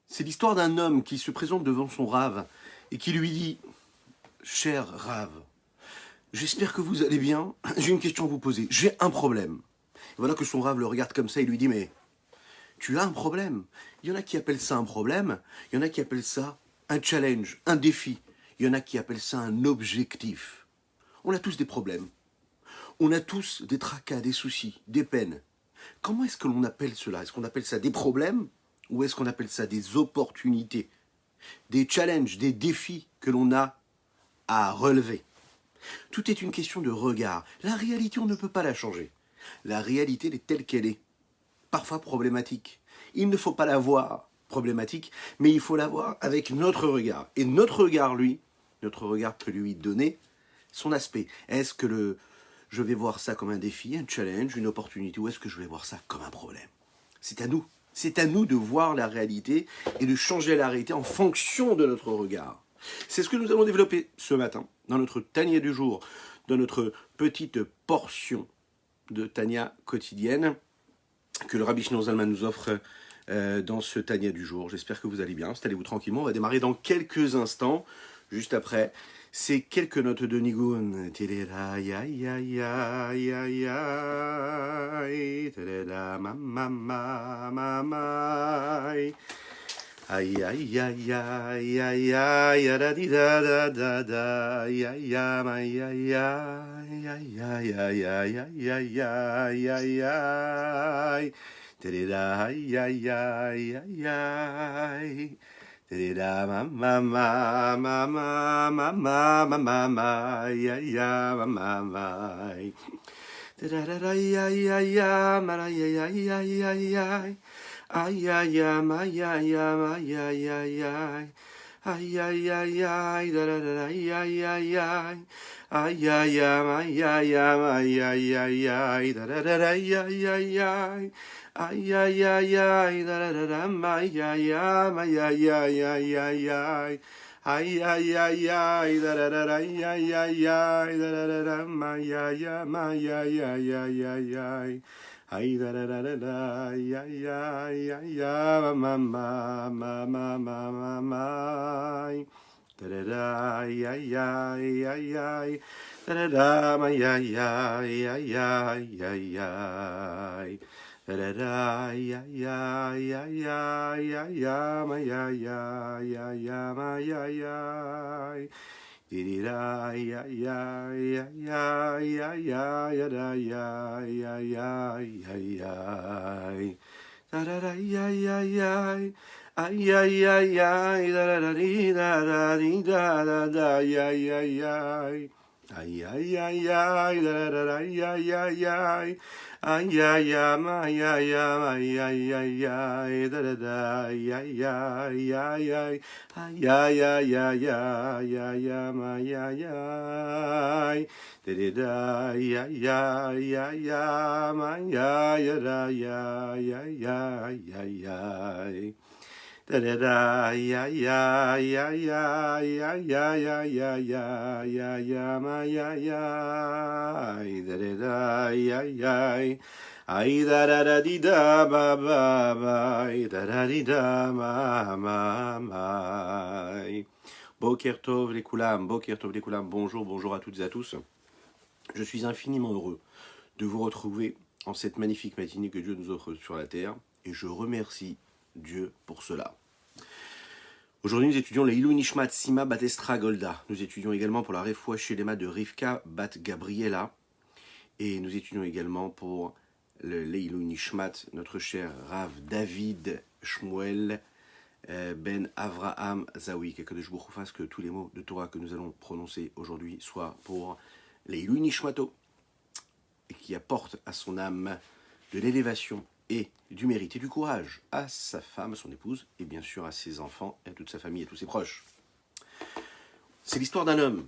C'est l'histoire d'un homme qui se présente devant son Rave et qui lui dit « Cher Rave, j'espère que vous allez bien. J'ai une question à vous poser. J'ai un problème. » Voilà que son Rave le regarde comme ça et lui dit « Mais tu as un problème. » Il y en a qui appellent ça un problème, il y en a qui appellent ça un challenge, un défi. Il y en a qui appellent ça un objectif. On a tous des problèmes. On a tous des tracas, des soucis, des peines. Comment est-ce que l'on appelle cela? Est-ce qu'on appelle ça des problèmes ou est-ce qu'on appelle ça des opportunités, des challenges, des défis que l'on a à relever? Tout est une question de regard. La réalité, on ne peut pas la changer. La réalité, elle est telle qu'elle est. Parfois problématique. Il ne faut pas la voir problématique, mais il faut la voir avec notre regard. Et notre regard, lui, notre regard peut lui donner son aspect. Est-ce que je vais voir ça comme un défi, un challenge, une opportunité, ou est-ce que je vais voir ça comme un problème? C'est à nous. C'est à nous de voir la réalité et de changer la réalité en fonction de notre regard. C'est ce que nous allons développer ce matin dans notre Tania du jour, dans notre petite portion de Tania quotidienne que le Rabbi Shlomo Zalman nous offre dans ce Tania du jour. J'espère que vous allez bien. Installez-vous tranquillement. On va démarrer dans quelques instants. Juste après, c'est quelques notes de Nigun. Aïe aïe aïe aïe aïe aïe da di da da da da aïe aïe aïe aïe aïe aïe aïe aïe aïe aïe aïe aïe aïe da aïe aïe aïe aïe aïe da ma ma ma ma ma ma ma ma ma ma aïe aïe ma ma ma da da da aïe aïe aïe aïe aïe aïe aïe aïe Ay ay am ay ay am ay ay ay ay ay ay ay ay da da da ay ay ay ay ay ay am ay ay am ay ay ay ay da da da ay ay ay ay ay ay ay ay da da da am ay ay am ay ay ay ay ay ay ay ay ay ay da da da ay ay ay ay da da da am ay ay am ay ay ay ay ay ay Ay da da da da da, ay ay ay ay ay, ma ma ma ma ma ma ma, da da da, ay ay ay ay ay, da da da, ay ay ay ay ay ay ay, da da da, ay ay ay ay ay ay ay, ay ay ay ay ay ay ay. Ay ay ay ay ay ay ay ay ay ay ay ay da da da ay ay ay ay ay ay ay ay da da da di da da da ay ay ay ay ay ay ay ay da da da ay ay ay ay ay ay ay ay ay ay ay ay da da da ay ay ay ay ay ay ay ay ay ay ay ay ay ay da da da ay ay ay ay ay ay da ay ay ay ay ay da da da ay ay ay ay ay ay ay ay ay ay ay ay ay ay da da da ay ay ay ay da da da di da ba ba ba da da di da ma ma ma. Boker tov les koulam, boker tov les koulam. Bonjour, bonjour à toutes et à tous. Je suis infiniment heureux de vous retrouver en cette magnifique matinée que Dieu nous offre sur la terre et je remercie Dieu pour cela. Aujourd'hui, nous étudions les Ilou Nishmat Sima Bat Estra Golda. Nous étudions également pour la Refoua Shelema de Rivka Bat Gabriela. Et nous étudions également pour le Leilou Nishmat, notre cher Rav David Shmuel Ben Avraham Zawi. Que Kadosh Baruch Hu fasse que tous les mots de Torah que nous allons prononcer aujourd'hui soient pour Leilou Nishmato et qui apportent à son âme de l'élévation et du mérite et du courage à sa femme, à son épouse, et bien sûr à ses enfants, et à toute sa famille et tous ses proches. C'est l'histoire d'un homme.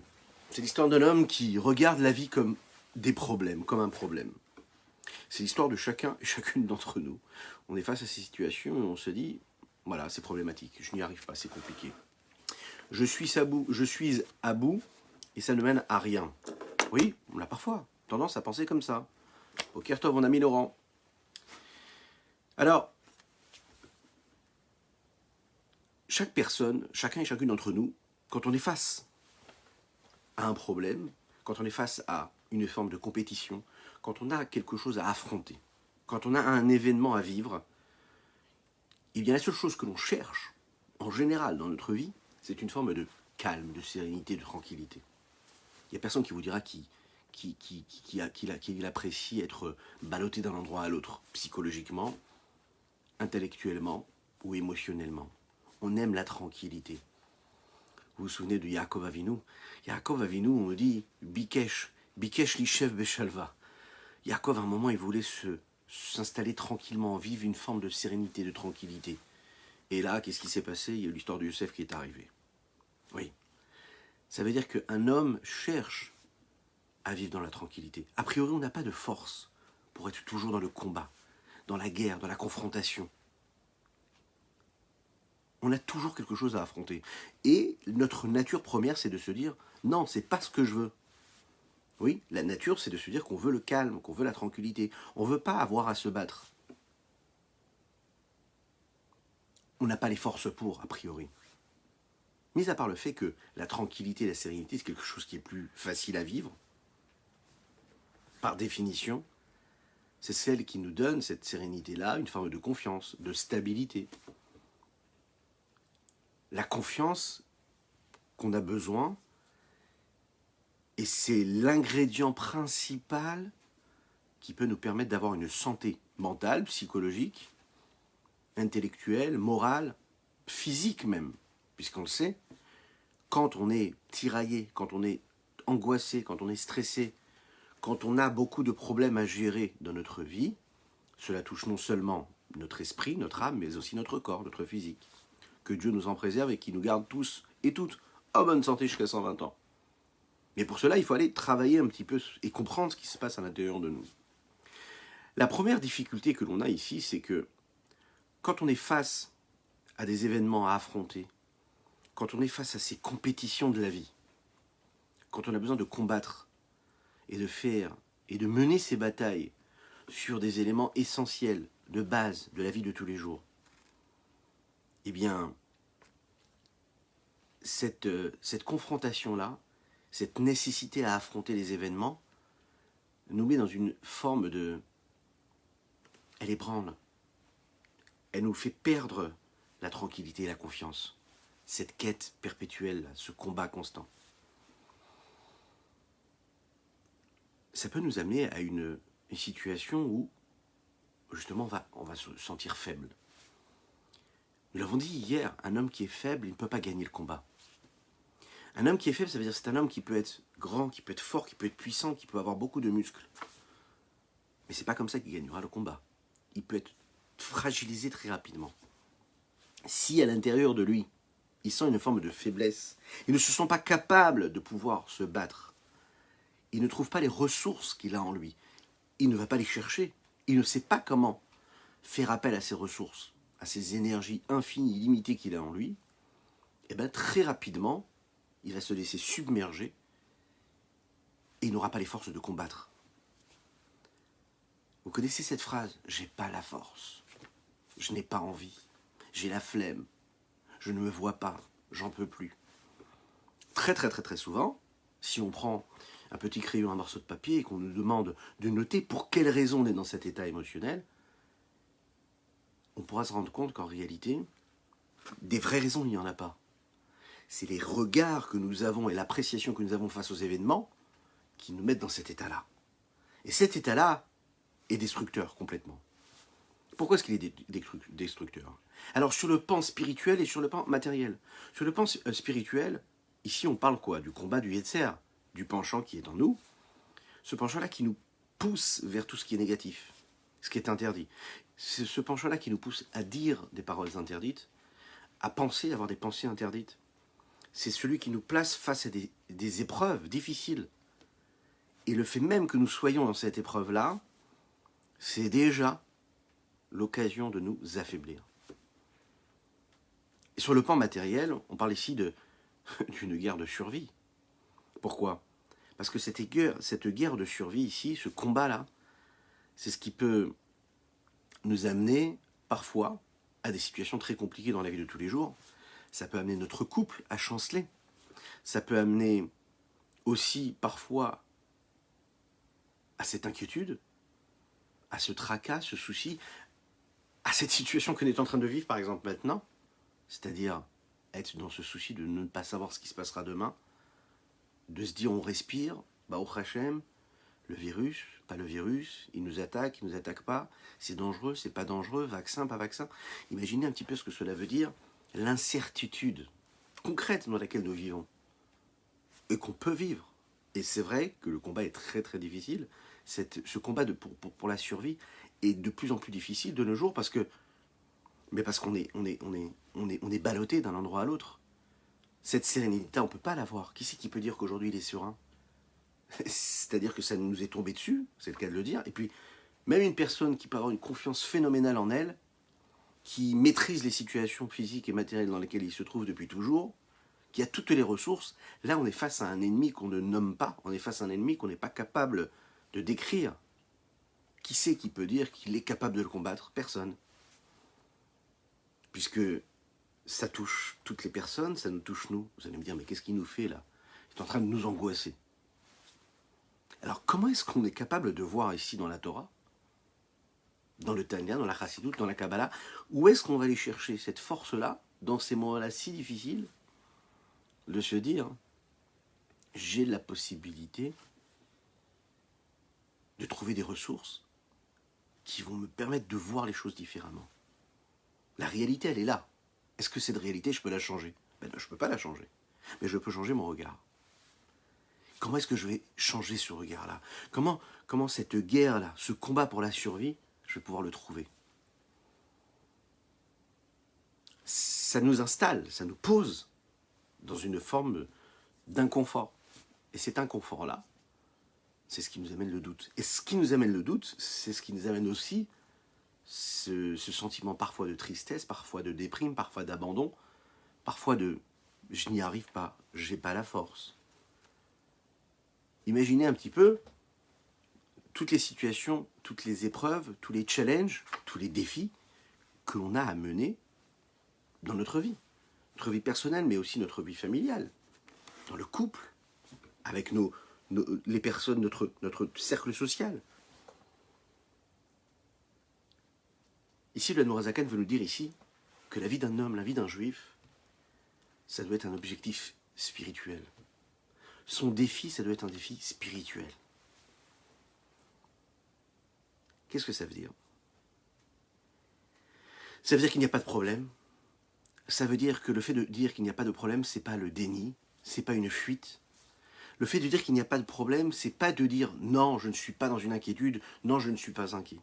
C'est l'histoire d'un homme qui regarde la vie comme des problèmes, comme un problème. C'est l'histoire de chacun et chacune d'entre nous. On est face à ces situations et on se dit, voilà, c'est problématique, je n'y arrive pas, c'est compliqué. Je suis à bout et ça ne mène à rien. Oui, on a parfois tendance à penser comme ça. Au Kertov, mon ami Laurent. Alors, chaque personne, chacun et chacune d'entre nous, quand on est face à un problème, quand on est face à une forme de compétition, quand on a quelque chose à affronter, quand on a un événement à vivre, eh bien la seule chose que l'on cherche, en général dans notre vie, c'est une forme de calme, de sérénité, de tranquillité. Il n'y a personne qui vous dira qu'il apprécie être ballotté d'un endroit à l'autre, psychologiquement, intellectuellement ou émotionnellement. On aime la tranquillité. Vous vous souvenez de Yaakov Avinu? Yaakov Avinu, on me dit Bikesh, Bikesh Lishev Beshalva. Yaakov, à un moment, il voulait s'installer tranquillement, vivre une forme de sérénité, de tranquillité. Et là, qu'est-ce qui s'est passé? Il y a l'histoire de Yosef qui est arrivée. Oui. Ça veut dire qu'un homme cherche à vivre dans la tranquillité. A priori, on n'a pas de force pour être toujours dans le combat, dans la guerre, dans la confrontation. On a toujours quelque chose à affronter. Et notre nature première, c'est de se dire, non, c'est pas ce que je veux. Oui, la nature, c'est de se dire qu'on veut le calme, qu'on veut la tranquillité. On ne veut pas avoir à se battre. On n'a pas les forces pour, a priori. Mis à part le fait que la tranquillité et la sérénité, c'est quelque chose qui est plus facile à vivre, par définition, c'est celle qui nous donne cette sérénité-là, une forme de confiance, de stabilité. La confiance qu'on a besoin, et c'est l'ingrédient principal qui peut nous permettre d'avoir une santé mentale, psychologique, intellectuelle, morale, physique même, puisqu'on le sait, quand on est tiraillé, quand on est angoissé, quand on est stressé, quand on a beaucoup de problèmes à gérer dans notre vie, cela touche non seulement notre esprit, notre âme, mais aussi notre corps, notre physique. Que Dieu nous en préserve et qu'il nous garde tous et toutes en bonne santé jusqu'à 120 ans. Mais pour cela, il faut aller travailler un petit peu et comprendre ce qui se passe à l'intérieur de nous. La première difficulté que l'on a ici, c'est que quand on est face à des événements à affronter, quand on est face à ces compétitions de la vie, quand on a besoin de combattre et de faire et de mener ces batailles sur des éléments essentiels, de base, de la vie de tous les jours, eh bien, cette confrontation-là, cette nécessité à affronter les événements, nous met dans une forme de... Elle ébranle. Elle nous fait perdre la tranquillité et la confiance. Cette quête perpétuelle, ce combat constant. Ça peut nous amener à une situation où, justement, on va se sentir faible. Nous l'avons dit hier, un homme qui est faible, il ne peut pas gagner le combat. Un homme qui est faible, ça veut dire que c'est un homme qui peut être grand, qui peut être fort, qui peut être puissant, qui peut avoir beaucoup de muscles. Mais c'est pas comme ça qu'il gagnera le combat. Il peut être fragilisé très rapidement. Si à l'intérieur de lui, il sent une forme de faiblesse, il ne se sent pas capable de pouvoir se battre, il ne trouve pas les ressources qu'il a en lui, il ne va pas les chercher, il ne sait pas comment faire appel à ses ressources, à ces énergies infinies, illimitées qu'il a en lui, et bien très rapidement, il va se laisser submerger et il n'aura pas les forces de combattre. Vous connaissez cette phrase? J'ai pas la force, je n'ai pas envie, j'ai la flemme, je ne me vois pas, j'en peux plus. Très très très très souvent, si on prend un petit crayon, un morceau de papier et qu'on nous demande de noter pour quelles raisons on est dans cet état émotionnel, on pourra se rendre compte qu'en réalité, des vraies raisons, il n'y en a pas. C'est les regards que nous avons et l'appréciation que nous avons face aux événements qui nous mettent dans cet état-là. Et cet état-là est destructeur complètement. Pourquoi est-ce qu'il est destructeur? Alors sur le plan spirituel et sur le plan matériel. Sur le plan spirituel, ici on parle quoi? Du combat du Yetzer, du penchant qui est en nous. Ce penchant-là qui nous pousse vers tout ce qui est négatif, ce qui est interdit. C'est ce penchant-là qui nous pousse à dire des paroles interdites, à penser, à avoir des pensées interdites. C'est celui qui nous place face à des épreuves difficiles. Et le fait même que nous soyons dans cette épreuve-là, c'est déjà l'occasion de nous affaiblir. Et sur le plan matériel, on parle ici d'une guerre de survie. Pourquoi? Parce que cette guerre de survie ici, ce combat-là, c'est ce qui peut nous amener parfois à des situations très compliquées dans la vie de tous les jours, Ça peut amener notre couple à chanceler. Ça peut amener aussi parfois à cette inquiétude, à ce tracas, ce souci, à cette situation qu'on est en train de vivre par exemple maintenant, c'est-à-dire être dans ce souci de ne pas savoir ce qui se passera demain, de se dire on respire, bah au Hachem, le virus, pas le virus, il nous attaque pas, c'est dangereux, c'est pas dangereux, vaccin, pas vaccin. Imaginez un petit peu ce que cela veut dire, l'incertitude concrète dans laquelle nous vivons et qu'on peut vivre. Et c'est vrai que le combat est très très difficile. Ce combat pour la survie est de plus en plus difficile de nos jours parce qu'on est ballotté d'un endroit à l'autre. Cette sérénité, on ne peut pas l'avoir. Qui c'est qui peut dire qu'aujourd'hui il est serein? C'est-à-dire que ça nous est tombé dessus, c'est le cas de le dire. Et puis, même une personne qui peut avoir une confiance phénoménale en elle, qui maîtrise les situations physiques et matérielles dans lesquelles il se trouve depuis toujours, qui a toutes les ressources, là on est face à un ennemi qu'on ne nomme pas, on est face à un ennemi qu'on n'est pas capable de décrire. Qui c'est qui peut dire qu'il est capable de le combattre? Personne. Puisque ça touche toutes les personnes, ça nous touche nous. Vous allez me dire, mais qu'est-ce qu'il nous fait là? Il est en train de nous angoisser. Alors comment est-ce qu'on est capable de voir ici dans la Torah, dans le Tanya, dans la Chassidut, dans la Kabbalah, où est-ce qu'on va aller chercher cette force-là, dans ces moments-là si difficiles, de se dire, j'ai la possibilité de trouver des ressources qui vont me permettre de voir les choses différemment. La réalité, elle est là. Est-ce que cette réalité, je peux la changer? Ben non, je ne peux pas la changer. Mais je peux changer mon regard. Comment est-ce que je vais changer ce regard-là? Comment cette guerre-là, ce combat pour la survie, je vais pouvoir le trouver? Ça nous installe, ça nous pose dans une forme d'inconfort. Et cet inconfort-là, c'est ce qui nous amène le doute. Et ce qui nous amène le doute, c'est ce qui nous amène aussi ce sentiment parfois de tristesse, parfois de déprime, parfois d'abandon, parfois de « je n'y arrive pas, j'ai pas la force ». Imaginez un petit peu toutes les situations, toutes les épreuves, tous les challenges, tous les défis que l'on a à mener dans notre vie personnelle, mais aussi notre vie familiale, dans le couple, avec les personnes, notre cercle social. Ici, le Nourazakan veut nous dire ici que la vie d'un homme, la vie d'un juif, ça doit être un objectif spirituel. Son défi, ça doit être un défi spirituel. Qu'est-ce que ça veut dire? Ça veut dire qu'il n'y a pas de problème. Ça veut dire que le fait de dire qu'il n'y a pas de problème, c'est pas le déni, c'est pas une fuite. Le fait de dire qu'il n'y a pas de problème, c'est pas de dire non, je ne suis pas dans une inquiétude, non, je ne suis pas inquiet.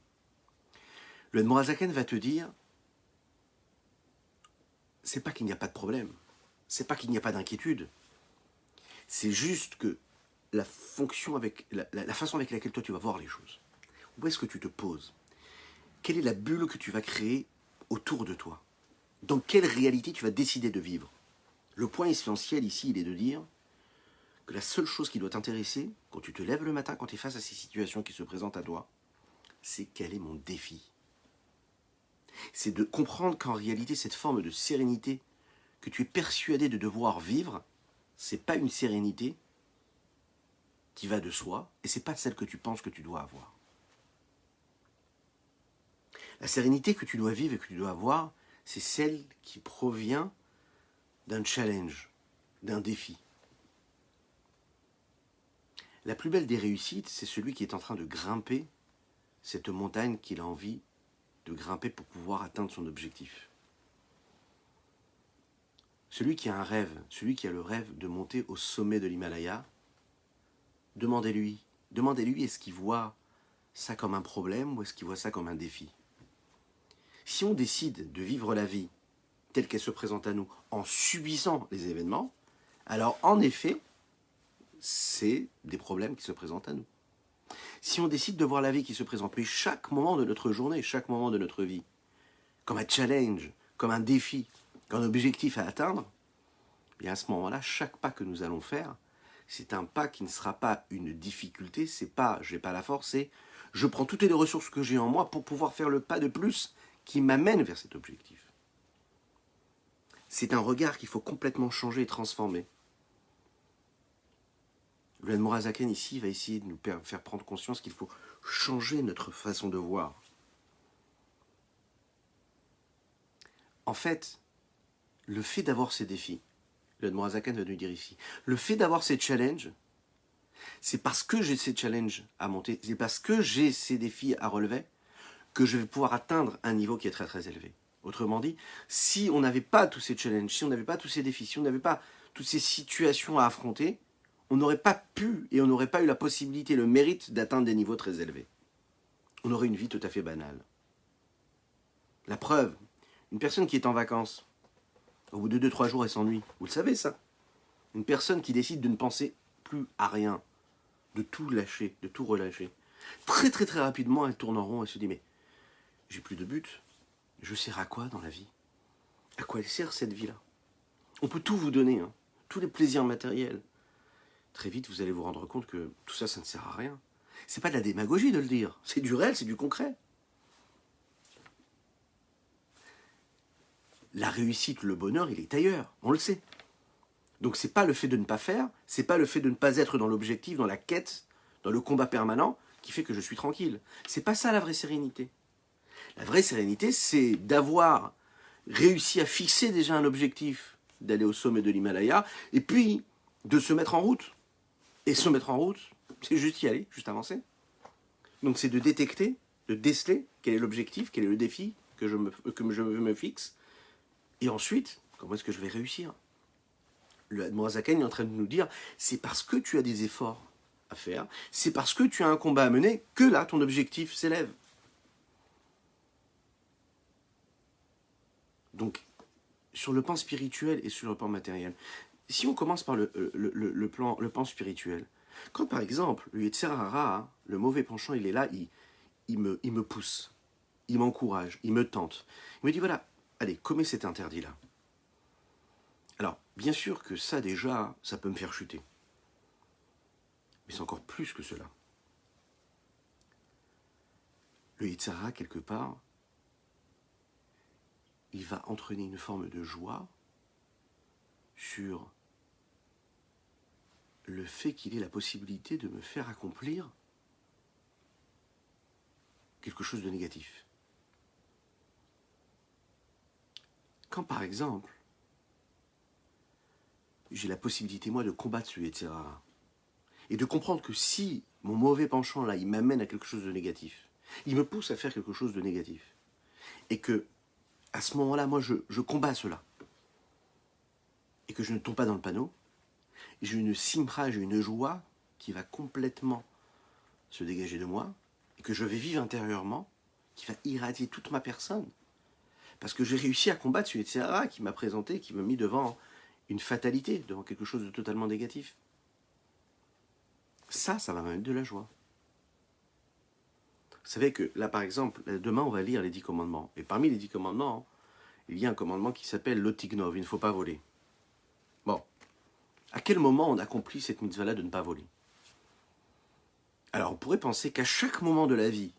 Le Nourazakan va te dire, c'est pas qu'il n'y a pas de problème, c'est pas qu'il n'y a pas d'inquiétude, c'est juste que la façon avec laquelle toi tu vas voir les choses. Où est-ce que tu te poses? Quelle est la bulle que tu vas créer autour de toi? Dans quelle réalité tu vas décider de vivre? Le point essentiel ici, il est de dire que la seule chose qui doit t'intéresser, quand tu te lèves le matin, quand tu es face à ces situations qui se présentent à toi, c'est quel est mon défi? C'est de comprendre qu'en réalité, cette forme de sérénité que tu es persuadé de devoir vivre, c'est pas une sérénité qui va de soi, et c'est pas celle que tu penses que tu dois avoir. La sérénité que tu dois vivre et que tu dois avoir, c'est celle qui provient d'un challenge, d'un défi. La plus belle des réussites, c'est celui qui est en train de grimper cette montagne qu'il a envie de grimper pour pouvoir atteindre son objectif. Celui qui a un rêve, celui qui a le rêve de monter au sommet de l'Himalaya, demandez-lui est-ce qu'il voit ça comme un problème ou est-ce qu'il voit ça comme un défi? Si on décide de vivre la vie telle qu'elle se présente à nous en subissant les événements, alors en effet, c'est des problèmes qui se présentent à nous. Si on décide de voir la vie qui se présente, mais chaque moment de notre journée, chaque moment de notre vie, comme un challenge, comme un défi, comme un objectif à atteindre, bien à ce moment-là, chaque pas que nous allons faire, c'est un pas qui ne sera pas une difficulté, c'est pas j'ai pas la force, c'est je prends toutes les ressources que j'ai en moi pour pouvoir faire le pas de plus qui m'amène vers cet objectif. C'est un regard qu'il faut complètement changer et transformer. Le Admorazaken ici va essayer de nous faire prendre conscience qu'il faut changer notre façon de voir. En fait, le fait d'avoir ces défis, le Admorazaken va nous dire ici, le fait d'avoir ces challenges, c'est parce que j'ai ces challenges à monter, c'est parce que j'ai ces défis à relever, que je vais pouvoir atteindre un niveau qui est très très élevé. Autrement dit, si on n'avait pas tous ces challenges, si on n'avait pas tous ces défis, si on n'avait pas toutes ces situations à affronter, on n'aurait pas pu et on n'aurait pas eu la possibilité, le mérite d'atteindre des niveaux très élevés. On aurait une vie tout à fait banale. La preuve, une personne qui est en vacances, au bout de 2-3 jours, elle s'ennuie. Vous le savez ça. Une personne qui décide de ne penser plus à rien, de tout lâcher, de tout relâcher. Très très très rapidement, elle tourne en rond et se dit mais j'ai plus de but, je sers à quoi dans la vie? À quoi elle sert cette vie-là? On peut tout vous donner, hein, tous les plaisirs matériels. Très vite, vous allez vous rendre compte que tout ça, ça ne sert à rien. C'est pas de la démagogie de le dire, c'est du réel, c'est du concret. La réussite, le bonheur, il est ailleurs, on le sait. Donc c'est pas le fait de ne pas faire, c'est pas le fait de ne pas être dans l'objectif, dans la quête, dans le combat permanent, qui fait que je suis tranquille. C'est pas ça la vraie sérénité. La vraie sérénité, c'est d'avoir réussi à fixer déjà un objectif, d'aller au sommet de l'Himalaya, et puis de se mettre en route. Et se mettre en route, c'est juste y aller, juste avancer. Donc c'est de détecter, de déceler quel est l'objectif, quel est le défi que je me fixe, et ensuite, comment est-ce que je vais réussir? Le Admorazaken est en train de nous dire, c'est parce que tu as des efforts à faire, c'est parce que tu as un combat à mener, que là, ton objectif s'élève. Donc, sur le plan spirituel et sur le plan matériel, si on commence par le plan spirituel, quand par exemple, le Yetzer Hara, le mauvais penchant, il est là, il me pousse, il m'encourage, il me tente. Il me dit, voilà, allez, commets cet interdit-là. Alors, bien sûr que ça déjà, ça peut me faire chuter. Mais c'est encore plus que cela. Le Yetzer Hara, quelque part, il va entraîner une forme de joie sur le fait qu'il ait la possibilité de me faire accomplir quelque chose de négatif. Quand par exemple, j'ai la possibilité moi de combattre ce Yetzer Hara et de comprendre que si mon mauvais penchant là, il m'amène à quelque chose de négatif, il me pousse à faire quelque chose de négatif, et que à ce moment-là, moi je combats cela, et que je ne tombe pas dans le panneau, j'ai une simra, j'ai une joie qui va complètement se dégager de moi, et que je vais vivre intérieurement, qui va irradier toute ma personne. Parce que j'ai réussi à combattre ce Yetzer Hara qui m'a présenté, qui m'a mis devant une fatalité, devant quelque chose de totalement négatif. Ça va m'amener de la joie. Vous savez que là, par exemple, demain, on va lire les 10 commandements. Et parmi les 10 commandements, il y a un commandement qui s'appelle l'otignov, il ne faut pas voler. Bon, à quel moment on accomplit cette mitzvah-là de ne pas voler? Alors, on pourrait penser qu'à chaque moment de la vie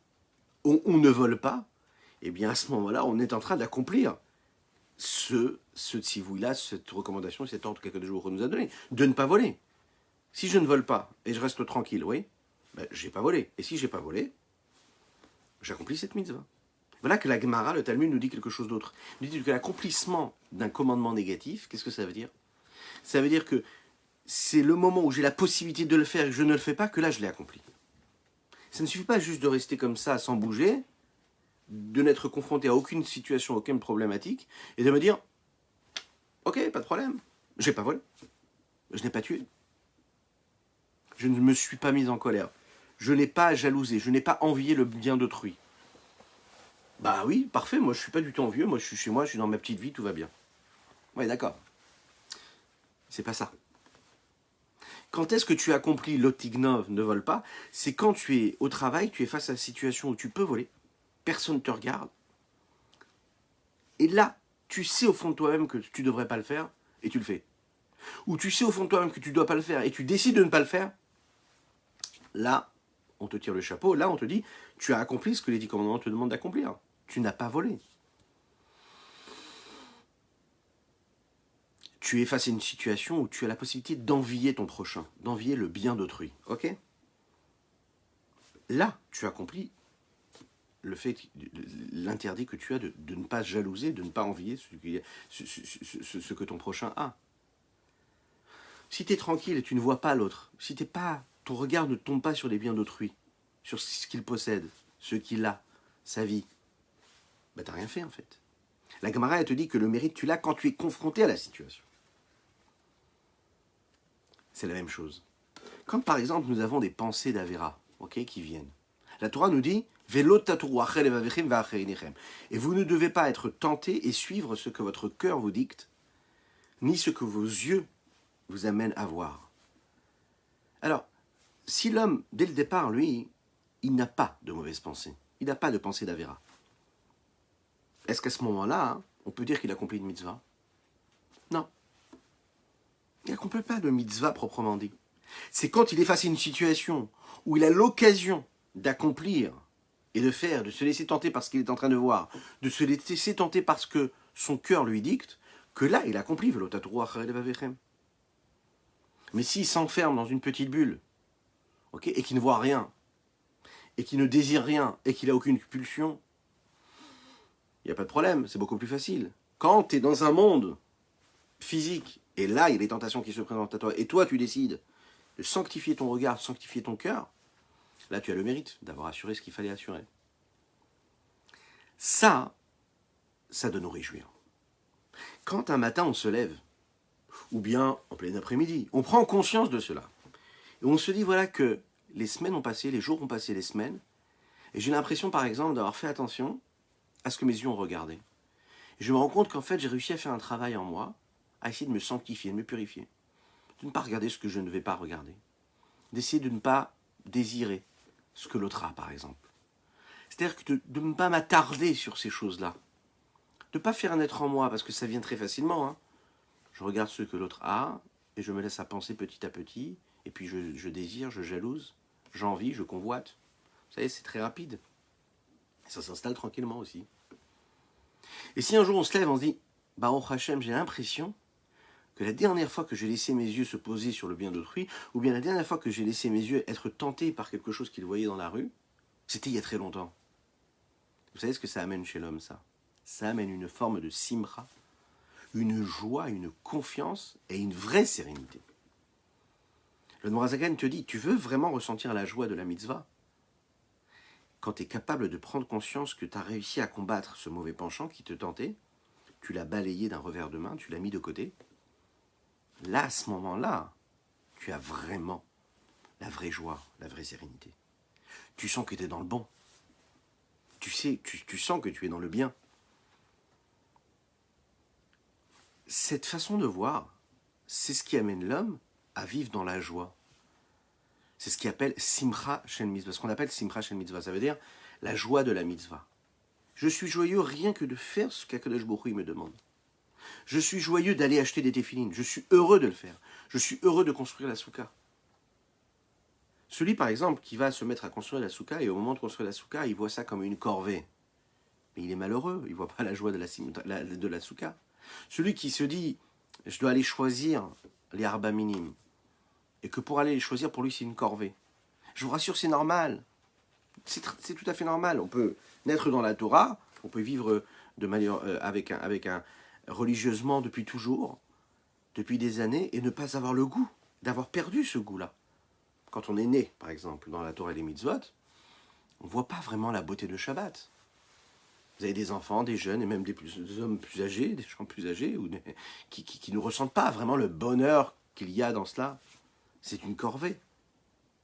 où on ne vole pas, eh bien, à ce moment-là, on est en train d'accomplir ce tzivouï-là, cette recommandation, cet ordre qu'Akadosh Baruch Hu nous a donné, de ne pas voler. Si je ne vole pas et je reste tranquille, oui, ben, j'ai pas volé. Et si j'ai pas volé, j'accomplis cette mitzvah. Voilà que la Gemara, le Talmud, nous dit quelque chose d'autre. Il nous dit que l'accomplissement d'un commandement négatif, qu'est-ce que ça veut dire? Ça veut dire que c'est le moment où j'ai la possibilité de le faire et que je ne le fais pas, que là je l'ai accompli. Ça ne suffit pas juste de rester comme ça sans bouger, de n'être confronté à aucune situation, aucune problématique, et de me dire, ok, pas de problème, j'ai pas volé, je n'ai pas tué, je ne me suis pas mis en colère, je n'ai pas jalousé, je n'ai pas envié le bien d'autrui. Bah oui, parfait, moi je suis pas du tout envieux, moi je suis chez moi, je suis dans ma petite vie, tout va bien. Ouais, d'accord. C'est pas ça. Quand est-ce que tu accomplis l'otignov, ne vole pas? C'est quand tu es au travail, tu es face à la situation où tu peux voler, personne ne te regarde, et là, tu sais au fond de toi-même que tu ne devrais pas le faire, et tu le fais. Ou tu sais au fond de toi-même que tu ne dois pas le faire, et tu décides de ne pas le faire, là, on te tire le chapeau, là, on te dit, tu as accompli ce que les 10 commandements te demandent d'accomplir. Tu n'as pas volé. tu es face à une situation où tu as la possibilité d'envier ton prochain, d'envier le bien d'autrui, ok? Là, tu accomplis l'interdit que tu as de ne pas jalouser, de ne pas envier ce que ton prochain a. Si tu es tranquille et tu ne vois pas l'autre, si t'es pas, ton regard ne tombe pas sur les biens d'autrui, sur ce qu'il possède, ce qu'il a, sa vie, bah t'as rien fait en fait. La Gemara, elle te dit que le mérite, tu l'as quand tu es confronté à la situation. C'est la même chose. Comme par exemple, nous avons des pensées d'Avera, ok, qui viennent. La Torah nous dit et vous ne devez pas être tentés et suivre ce que votre cœur vous dicte, ni ce que vos yeux vous amènent à voir. Alors, si l'homme, dès le départ, lui, il n'a pas de mauvaise pensée, il n'a pas de pensée d'Avera, est-ce qu'à ce moment-là, hein, on peut dire qu'il accomplit une mitzvah? Non. Il n'accomplit pas de mitzvah proprement dit. C'est quand il est face à une situation où il a l'occasion d'accomplir et de faire, de se laisser tenter par ce qu'il est en train de voir, de se laisser tenter parce que son cœur lui dicte, que là, il accomplit. Mais s'il s'enferme dans une petite bulle, okay, et qu'il ne voit rien, et qu'il ne désire rien, et qu'il n'a aucune pulsion, il n'y a pas de problème, c'est beaucoup plus facile. Quand tu es dans un monde physique, et là, il y a des tentations qui se présentent à toi, et toi, tu décides de sanctifier ton regard, de sanctifier ton cœur, là, tu as le mérite d'avoir assuré ce qu'il fallait assurer. Ça doit nous réjouir. Quand un matin, on se lève, ou bien en plein après-midi, on prend conscience de cela, et on se dit, voilà que les semaines ont passé, les jours ont passé, les semaines, et j'ai l'impression, par exemple, d'avoir fait attention à ce que mes yeux ont regardé. Et je me rends compte qu'en fait, j'ai réussi à faire un travail en moi, à essayer de me sanctifier, de me purifier, de ne pas regarder ce que je ne vais pas regarder, d'essayer de ne pas désirer ce que l'autre a, par exemple. C'est-à-dire que de ne pas m'attarder sur ces choses-là, de ne pas faire naître en moi, parce que ça vient très facilement. Hein. Je regarde ce que l'autre a, et je me laisse à penser petit à petit, et puis je désire, je jalouse, j'envie, je convoite. Vous savez, c'est très rapide. Et ça s'installe tranquillement aussi. Et si un jour on se lève, on se dit, Baruch Hashem, j'ai l'impression que la dernière fois que j'ai laissé mes yeux se poser sur le bien d'autrui, ou bien la dernière fois que j'ai laissé mes yeux être tentés par quelque chose qu'ils voyaient dans la rue, c'était il y a très longtemps. Vous savez ce que ça amène chez l'homme, ça? Ça amène une forme de simra, une joie, une confiance et une vraie sérénité. Le Nourazagan te dit, tu veux vraiment ressentir la joie de la mitzvah? Quand tu es capable de prendre conscience que tu as réussi à combattre ce mauvais penchant qui te tentait, tu l'as balayé d'un revers de main, tu l'as mis de côté, là, à ce moment-là, tu as vraiment la vraie joie, la vraie sérénité. Tu sens que tu es dans le bon. Tu sens que tu es dans le bien. Cette façon de voir, c'est ce qui amène l'homme à vivre dans la joie. C'est ce qu'il appelle Simcha Shel Mitzvah. Ce qu'on appelle Simcha Shel Mitzvah, ça veut dire la joie de la mitzvah. Je suis joyeux rien que de faire ce qu'Akadosh Baruch Hu me demande. Je suis joyeux d'aller acheter des téfilines. Je suis heureux de le faire. Je suis heureux de construire la soukha. Celui, par exemple, qui va se mettre à construire la soukha, et au moment de construire la soukha, il voit ça comme une corvée. Mais il est malheureux, il ne voit pas la joie de la soukha. Celui qui se dit, je dois aller choisir les arba minimes, et que pour aller les choisir, pour lui, c'est une corvée. Je vous rassure, c'est normal. C'est tout à fait normal. On peut naître dans la Torah, on peut vivre de manière, religieusement depuis toujours, depuis des années, et ne pas avoir le goût, d'avoir perdu ce goût-là. Quand on est né, par exemple, dans la Torah et les mitzvot, on ne voit pas vraiment la beauté de Shabbat. Vous avez des enfants, des jeunes, et même des hommes plus âgés, des gens plus âgés, qui ne ressentent pas vraiment le bonheur qu'il y a dans cela. C'est une corvée.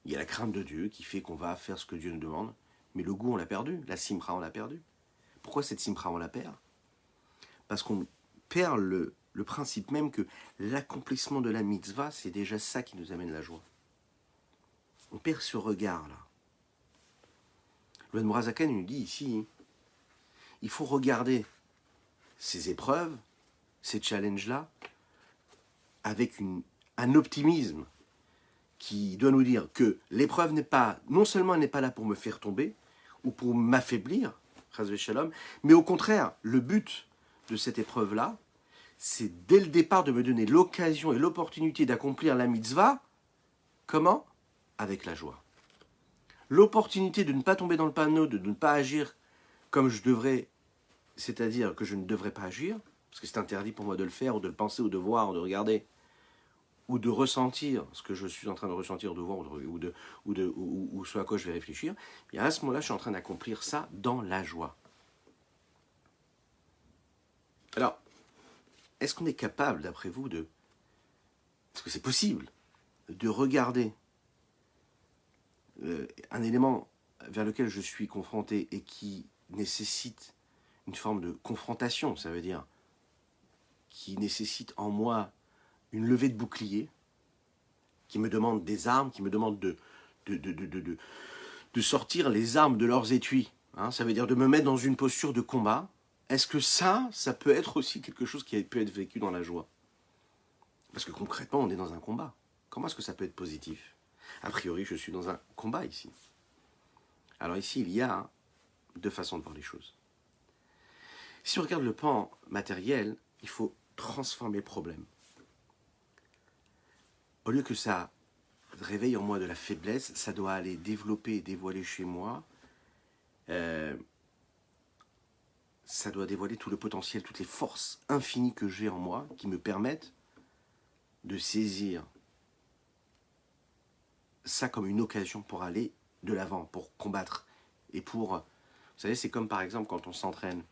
Il y a la crainte de Dieu qui fait qu'on va faire ce que Dieu nous demande, mais le goût, on l'a perdu. La simra, on l'a perdu. Pourquoi cette simra, on la perd? Parce qu'on perd le principe même que l'accomplissement de la mitzvah, c'est déjà ça qui nous amène la joie. On perd ce regard-là. Le Nourazakan nous dit ici, il faut regarder ces épreuves, ces challenges-là, avec un optimisme qui doit nous dire que l'épreuve n'est pas, non seulement elle n'est pas là pour me faire tomber, ou pour m'affaiblir, mais au contraire, le but de cette épreuve-là, c'est dès le départ de me donner l'occasion et l'opportunité d'accomplir la mitzvah. Comment? Avec la joie. L'opportunité de ne pas tomber dans le panneau, de ne pas agir comme je devrais, c'est-à-dire que je ne devrais pas agir, parce que c'est interdit pour moi de le faire, ou de le penser, ou de voir, ou de regarder, ou de ressentir ce que je suis en train de ressentir, de voir, ou ce à quoi je vais réfléchir, et à ce moment-là, je suis en train d'accomplir ça dans la joie. Alors, est-ce qu'on est capable, d'après vous, est-ce que c'est possible de regarder un élément vers lequel je suis confronté et qui nécessite une forme de confrontation, ça veut dire qui nécessite en moi une levée de bouclier, qui me demande des armes, qui me demande de sortir les armes de leurs étuis, hein, ça veut dire de me mettre dans une posture de combat. Est-ce que ça peut être aussi quelque chose qui peut être vécu dans la joie? Parce que concrètement, on est dans un combat. Comment est-ce que ça peut être positif? A priori, je suis dans un combat ici. Alors ici, il y a deux façons de voir les choses. Si on regarde le pan matériel, il faut transformer le problème. Au lieu que ça réveille en moi de la faiblesse, ça doit aller développer, dévoiler chez moi. Ça doit dévoiler tout le potentiel, toutes les forces infinies que j'ai en moi qui me permettent de saisir ça comme une occasion pour aller de l'avant, pour combattre. Et pour... Vous savez, c'est comme par exemple quand on s'entraîne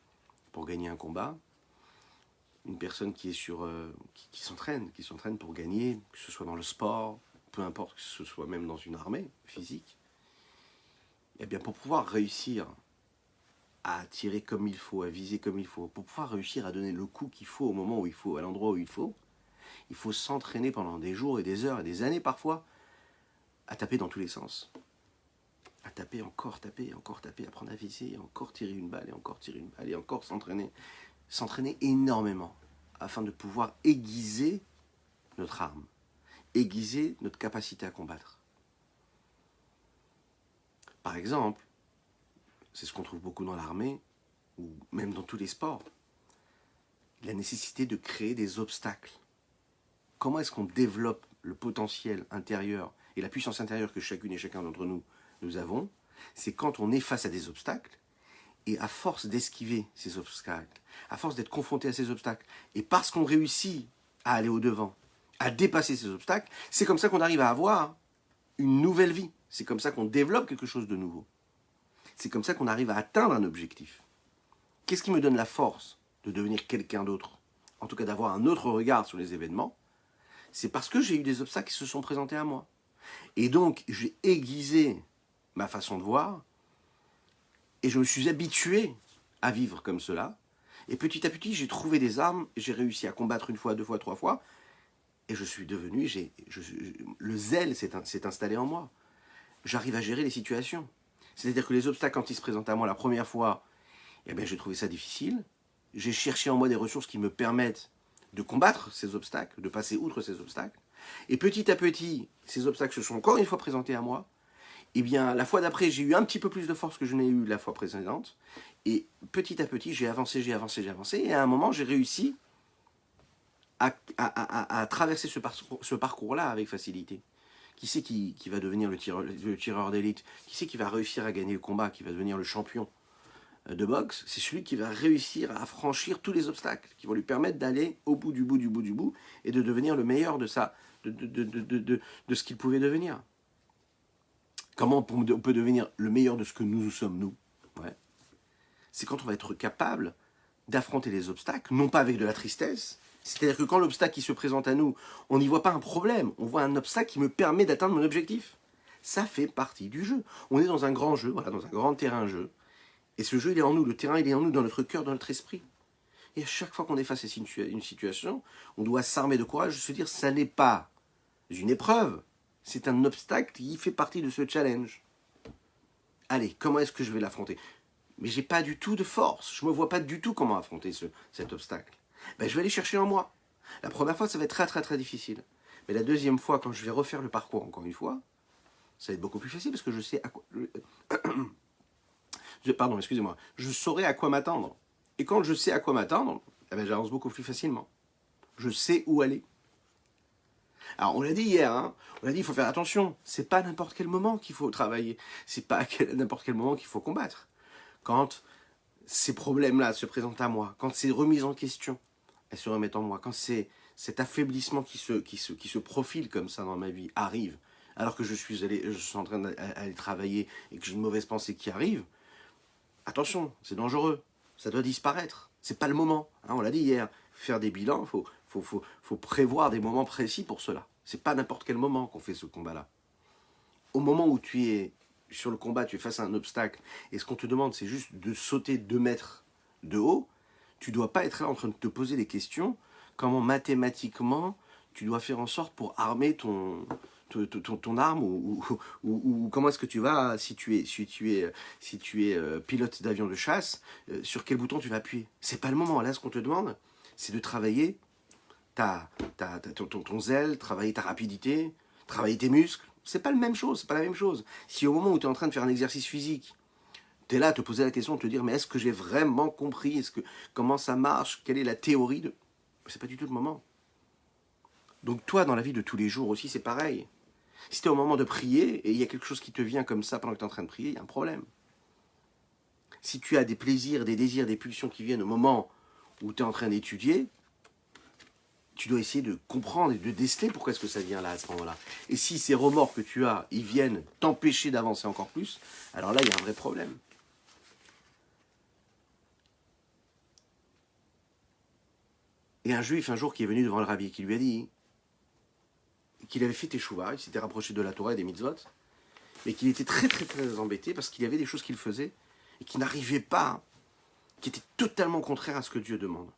pour gagner un combat, une personne qui est qui s'entraîne pour gagner, que ce soit dans le sport, peu importe que ce soit même dans une armée physique, et bien pour pouvoir réussir à tirer comme il faut, à viser comme il faut, pour pouvoir réussir à donner le coup qu'il faut au moment où il faut, à l'endroit où il faut s'entraîner pendant des jours et des heures et des années parfois, à taper dans tous les sens. À taper, encore taper, apprendre à viser, encore tirer une balle, et encore tirer une balle, et encore s'entraîner. S'entraîner énormément, afin de pouvoir aiguiser notre arme, aiguiser notre capacité à combattre. Par exemple, c'est ce qu'on trouve beaucoup dans l'armée, ou même dans tous les sports, la nécessité de créer des obstacles. Comment est-ce qu'on développe le potentiel intérieur et la puissance intérieure que chacune et chacun d'entre nous avons? C'est quand on est face à des obstacles, et à force d'esquiver ces obstacles, à force d'être confronté à ces obstacles, et parce qu'on réussit à aller au-devant, à dépasser ces obstacles, c'est comme ça qu'on arrive à avoir une nouvelle vie. C'est comme ça qu'on développe quelque chose de nouveau. C'est comme ça qu'on arrive à atteindre un objectif. Qu'est-ce qui me donne la force de devenir quelqu'un d'autre? En tout cas, d'avoir un autre regard sur les événements. C'est parce que j'ai eu des obstacles qui se sont présentés à moi. Et donc, j'ai aiguisé ma façon de voir, et je me suis habitué à vivre comme cela. Et petit à petit, j'ai trouvé des armes, j'ai réussi à combattre une fois, deux fois, trois fois, et je suis devenu, le zèle s'est installé en moi. J'arrive à gérer les situations. C'est-à-dire que les obstacles, quand ils se présentent à moi la première fois, eh bien, j'ai trouvé ça difficile. J'ai cherché en moi des ressources qui me permettent de combattre ces obstacles, de passer outre ces obstacles. Et petit à petit, ces obstacles se sont encore une fois présentés à moi. Eh bien, la fois d'après, j'ai eu un petit peu plus de force que je n'ai eu la fois précédente. Et petit à petit, j'ai avancé. Et à un moment, j'ai réussi à traverser ce parcours-là avec facilité. Qui c'est qui va devenir le tireur d'élite? Qui c'est qui va réussir à gagner le combat, qui va devenir le champion de boxe? C'est celui qui va réussir à franchir tous les obstacles, qui vont lui permettre d'aller au bout du bout, et de devenir le meilleur de ce qu'il pouvait devenir. Comment on peut devenir le meilleur de ce que nous sommes, nous? Ouais. C'est quand on va être capable d'affronter les obstacles, non pas avec de la tristesse. C'est-à-dire que quand l'obstacle qui se présente à nous, on n'y voit pas un problème, on voit un obstacle qui me permet d'atteindre mon objectif. Ça fait partie du jeu. On est dans un grand jeu, voilà, dans un grand terrain-jeu. Et ce jeu, il est en nous, le terrain, il est en nous, dans notre cœur, dans notre esprit. Et à chaque fois qu'on est face à une situation, on doit s'armer de courage, se dire, ça n'est pas une épreuve, c'est un obstacle qui fait partie de ce challenge. Allez, comment est-ce que je vais l'affronter? Mais j'ai pas du tout de force, je me vois pas du tout comment affronter cet obstacle. Ben, je vais aller chercher en moi. La première fois, ça va être très difficile. Mais la deuxième fois, quand je vais refaire le parcours encore une fois, ça va être beaucoup plus facile parce que je sais à quoi... Pardon, excusez-moi. Je saurai à quoi m'attendre. Et quand je sais à quoi m'attendre, eh ben, j'avance beaucoup plus facilement. je sais où aller. Alors on l'a dit hier, hein, on l'a dit, il faut faire attention, c'est pas à n'importe quel moment qu'il faut travailler, c'est pas à n'importe quel moment qu'il faut combattre. Quand ces problèmes-là se présentent à moi, quand ces remises en question, elles se remettent en moi, quand cet affaiblissement qui se profile comme ça dans ma vie arrive, alors que je suis en train d'aller travailler et que j'ai une mauvaise pensée qui arrive, attention, c'est dangereux, ça doit disparaître, c'est pas le moment, hein, on l'a dit hier, faire des bilans, faut prévoir des moments précis pour cela. C'est pas n'importe quel moment qu'on fait ce combat-là. Au moment où tu es sur le combat, tu es face à un obstacle, et ce qu'on te demande, c'est juste de sauter 2 mètres de haut, tu dois pas être là en train de te poser des questions, comment mathématiquement tu dois faire en sorte pour armer ton arme, ou comment est-ce que tu vas, si tu es pilote d'avion de chasse, sur quel bouton tu vas appuyer. C'est pas le moment. Là, ce qu'on te demande, c'est de travailler ton zèle, travailler ta rapidité, travailler tes muscles. C'est pas la même chose, c'est pas la même chose. Si au moment où tu es en train de faire un exercice physique, tu es là à te poser la question, de te dire, mais est-ce que j'ai vraiment compris, comment ça marche, quelle est la théorie de... C'est pas du tout le moment. Donc toi, dans la vie de tous les jours aussi, c'est pareil. Si tu es au moment de prier, et il y a quelque chose qui te vient comme ça pendant que tu es en train de prier, il y a un problème. Si tu as des plaisirs, des désirs, des pulsions qui viennent au moment où tu es en train d'étudier, tu dois essayer de comprendre et de déceler pourquoi est-ce que ça vient là, à ce moment-là. Et si ces remords que tu as, ils viennent t'empêcher d'avancer encore plus, alors là, il y a un vrai problème. Et un juif, un jour, qui est venu devant le rabbi, qui lui a dit qu'il avait fait teshuva, il s'était rapproché de la Torah et des mitzvot, mais qu'il était très très très embêté parce qu'il y avait des choses qu'il faisait et qu'il n'arrivait pas, qui étaient totalement contraires à ce que Dieu demande.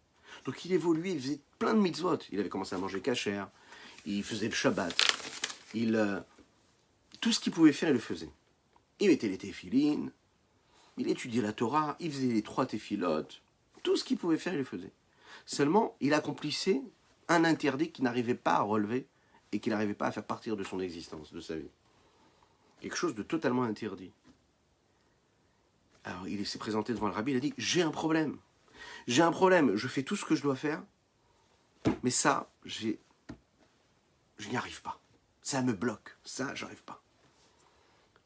Donc il évoluait, il faisait plein de mitzvot. Il avait commencé à manger kasher, il faisait le Shabbat, tout ce qu'il pouvait faire, il le faisait. Il mettait les téphilines, il étudiait la Torah, il faisait les 3 téphilotes, tout ce qu'il pouvait faire, il le faisait. Seulement, il accomplissait un interdit qu'il n'arrivait pas à relever et qu'il n'arrivait pas à faire partir de son existence, de sa vie. Quelque chose de totalement interdit. Alors, il s'est présenté devant le rabbi, il a dit, j'ai un problème, je fais tout ce que je dois faire, mais ça, je n'y arrive pas. Ça me bloque, ça, j'arrive pas.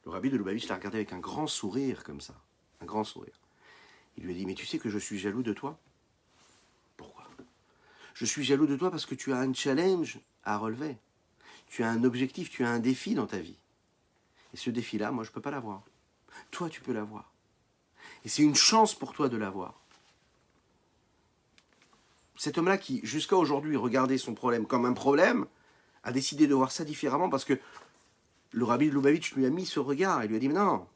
Le rabbi de Lubavitch l'a regardé avec un grand sourire comme ça, un grand sourire. Il lui a dit, mais tu sais que je suis jaloux de toi? Pourquoi? Je suis jaloux de toi parce que tu as un challenge à relever. Tu as un objectif, tu as un défi dans ta vie. Et ce défi-là, moi, je ne peux pas l'avoir. Toi, tu peux l'avoir. Et c'est une chance pour toi de l'avoir. Cet homme-là qui, jusqu'à aujourd'hui, regardait son problème comme un problème, a décidé de voir ça différemment parce que le rabbi de Lubavitch lui a mis ce regard et lui a dit, mais non,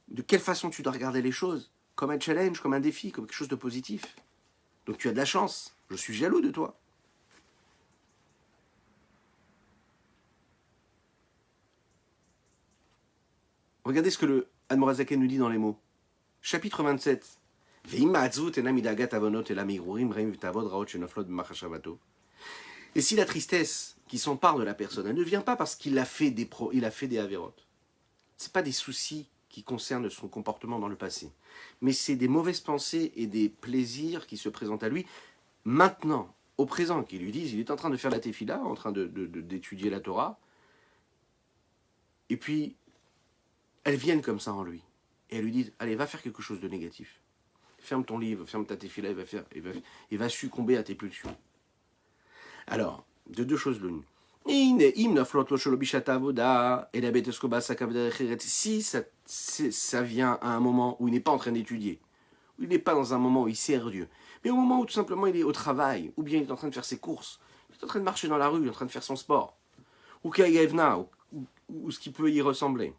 de quelle façon tu dois regarder les choses? Comme un challenge, comme un défi, comme quelque chose de positif. Donc tu as de la chance. Je suis jaloux de toi. Regardez ce que le Admorazaken nous dit dans les mots. Chapitre 27. Et si la tristesse qui s'empare de la personne, elle ne vient pas parce qu'il a fait des avérotes. Ce n'est pas des soucis qui concernent son comportement dans le passé. Mais c'est des mauvaises pensées et des plaisirs qui se présentent à lui maintenant, au présent, qui lui disent, il est en train de faire la tefila, en train d'étudier la Torah, et puis elles viennent comme ça en lui. Et elles lui disent, allez, va faire quelque chose de négatif. Ferme ton livre, ferme ta tefila, il va succomber à tes pulsions. Alors, de 2 choses l'une. Si ça vient à un moment où il n'est pas en train d'étudier, où il n'est pas dans un moment où il sert Dieu, mais au moment où tout simplement il est au travail, ou bien il est en train de faire ses courses, il est en train de marcher dans la rue, il est en train de faire son sport, ou Kayevna, ou ce qui peut y ressembler.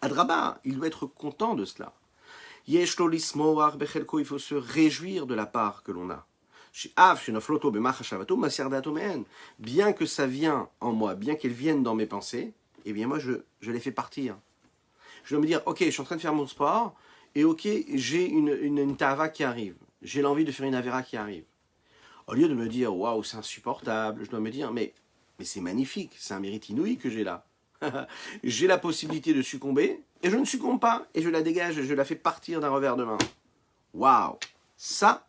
Adraba, il doit être content de cela. Il faut se réjouir de la part que l'on a. Bien que ça vienne en moi, bien qu'elle vienne dans mes pensées, eh bien moi je les fais partir. Je dois me dire, ok, je suis en train de faire mon sport, et ok, j'ai une tava qui arrive. J'ai l'envie de faire une avéra qui arrive. Au lieu de me dire, waouh, c'est insupportable, je dois me dire, mais c'est magnifique, c'est un mérite inouï que j'ai là. J'ai la possibilité de succomber, et je ne succombe pas, et je la dégage, et je la fais partir d'un revers de main. Waouh, ça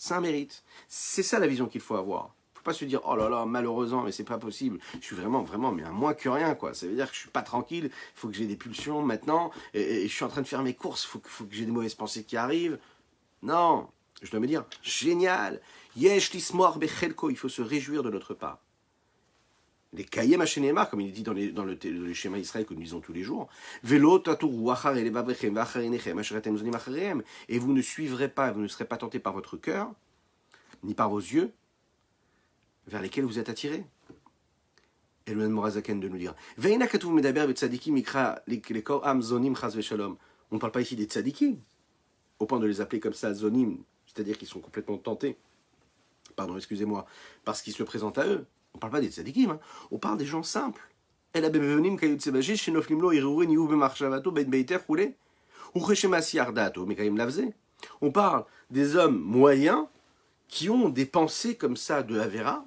C'est un mérite. C'est ça la vision qu'il faut avoir. Il ne faut pas se dire, oh là là, malheureusement, mais c'est pas possible. Je suis vraiment, mais un moins que rien, quoi. Ça veut dire que je suis pas tranquille, il faut que j'ai des pulsions maintenant, et je suis en train de faire mes courses, il faut que j'ai des mauvaises pensées qui arrivent. Non, je dois me dire, génial, yesh lismor bechelko, il faut se réjouir de notre part. Les kayem hachenema, comme il est dit dans le schéma Israël que nous lisons tous les jours, velo taturu achar elevavrechem vacharinechem asheratem zonim acharem, et vous ne suivrez pas, vous ne serez pas tentés par votre cœur, ni par vos yeux, vers lesquels vous êtes attirés. Et le Morazaken de nous dire, veina katuv medaber betzadikim ikra lekor am zonim chas veshalom. On ne parle pas ici des tzadikim, au point de les appeler comme ça zonim, c'est-à-dire qu'ils sont complètement tentés, pardon, excusez-moi, parce qu'ils se présentent à eux. On ne parle pas des tzadikim, hein. On parle des gens simples. On parle des hommes moyens qui ont des pensées comme ça de Avera,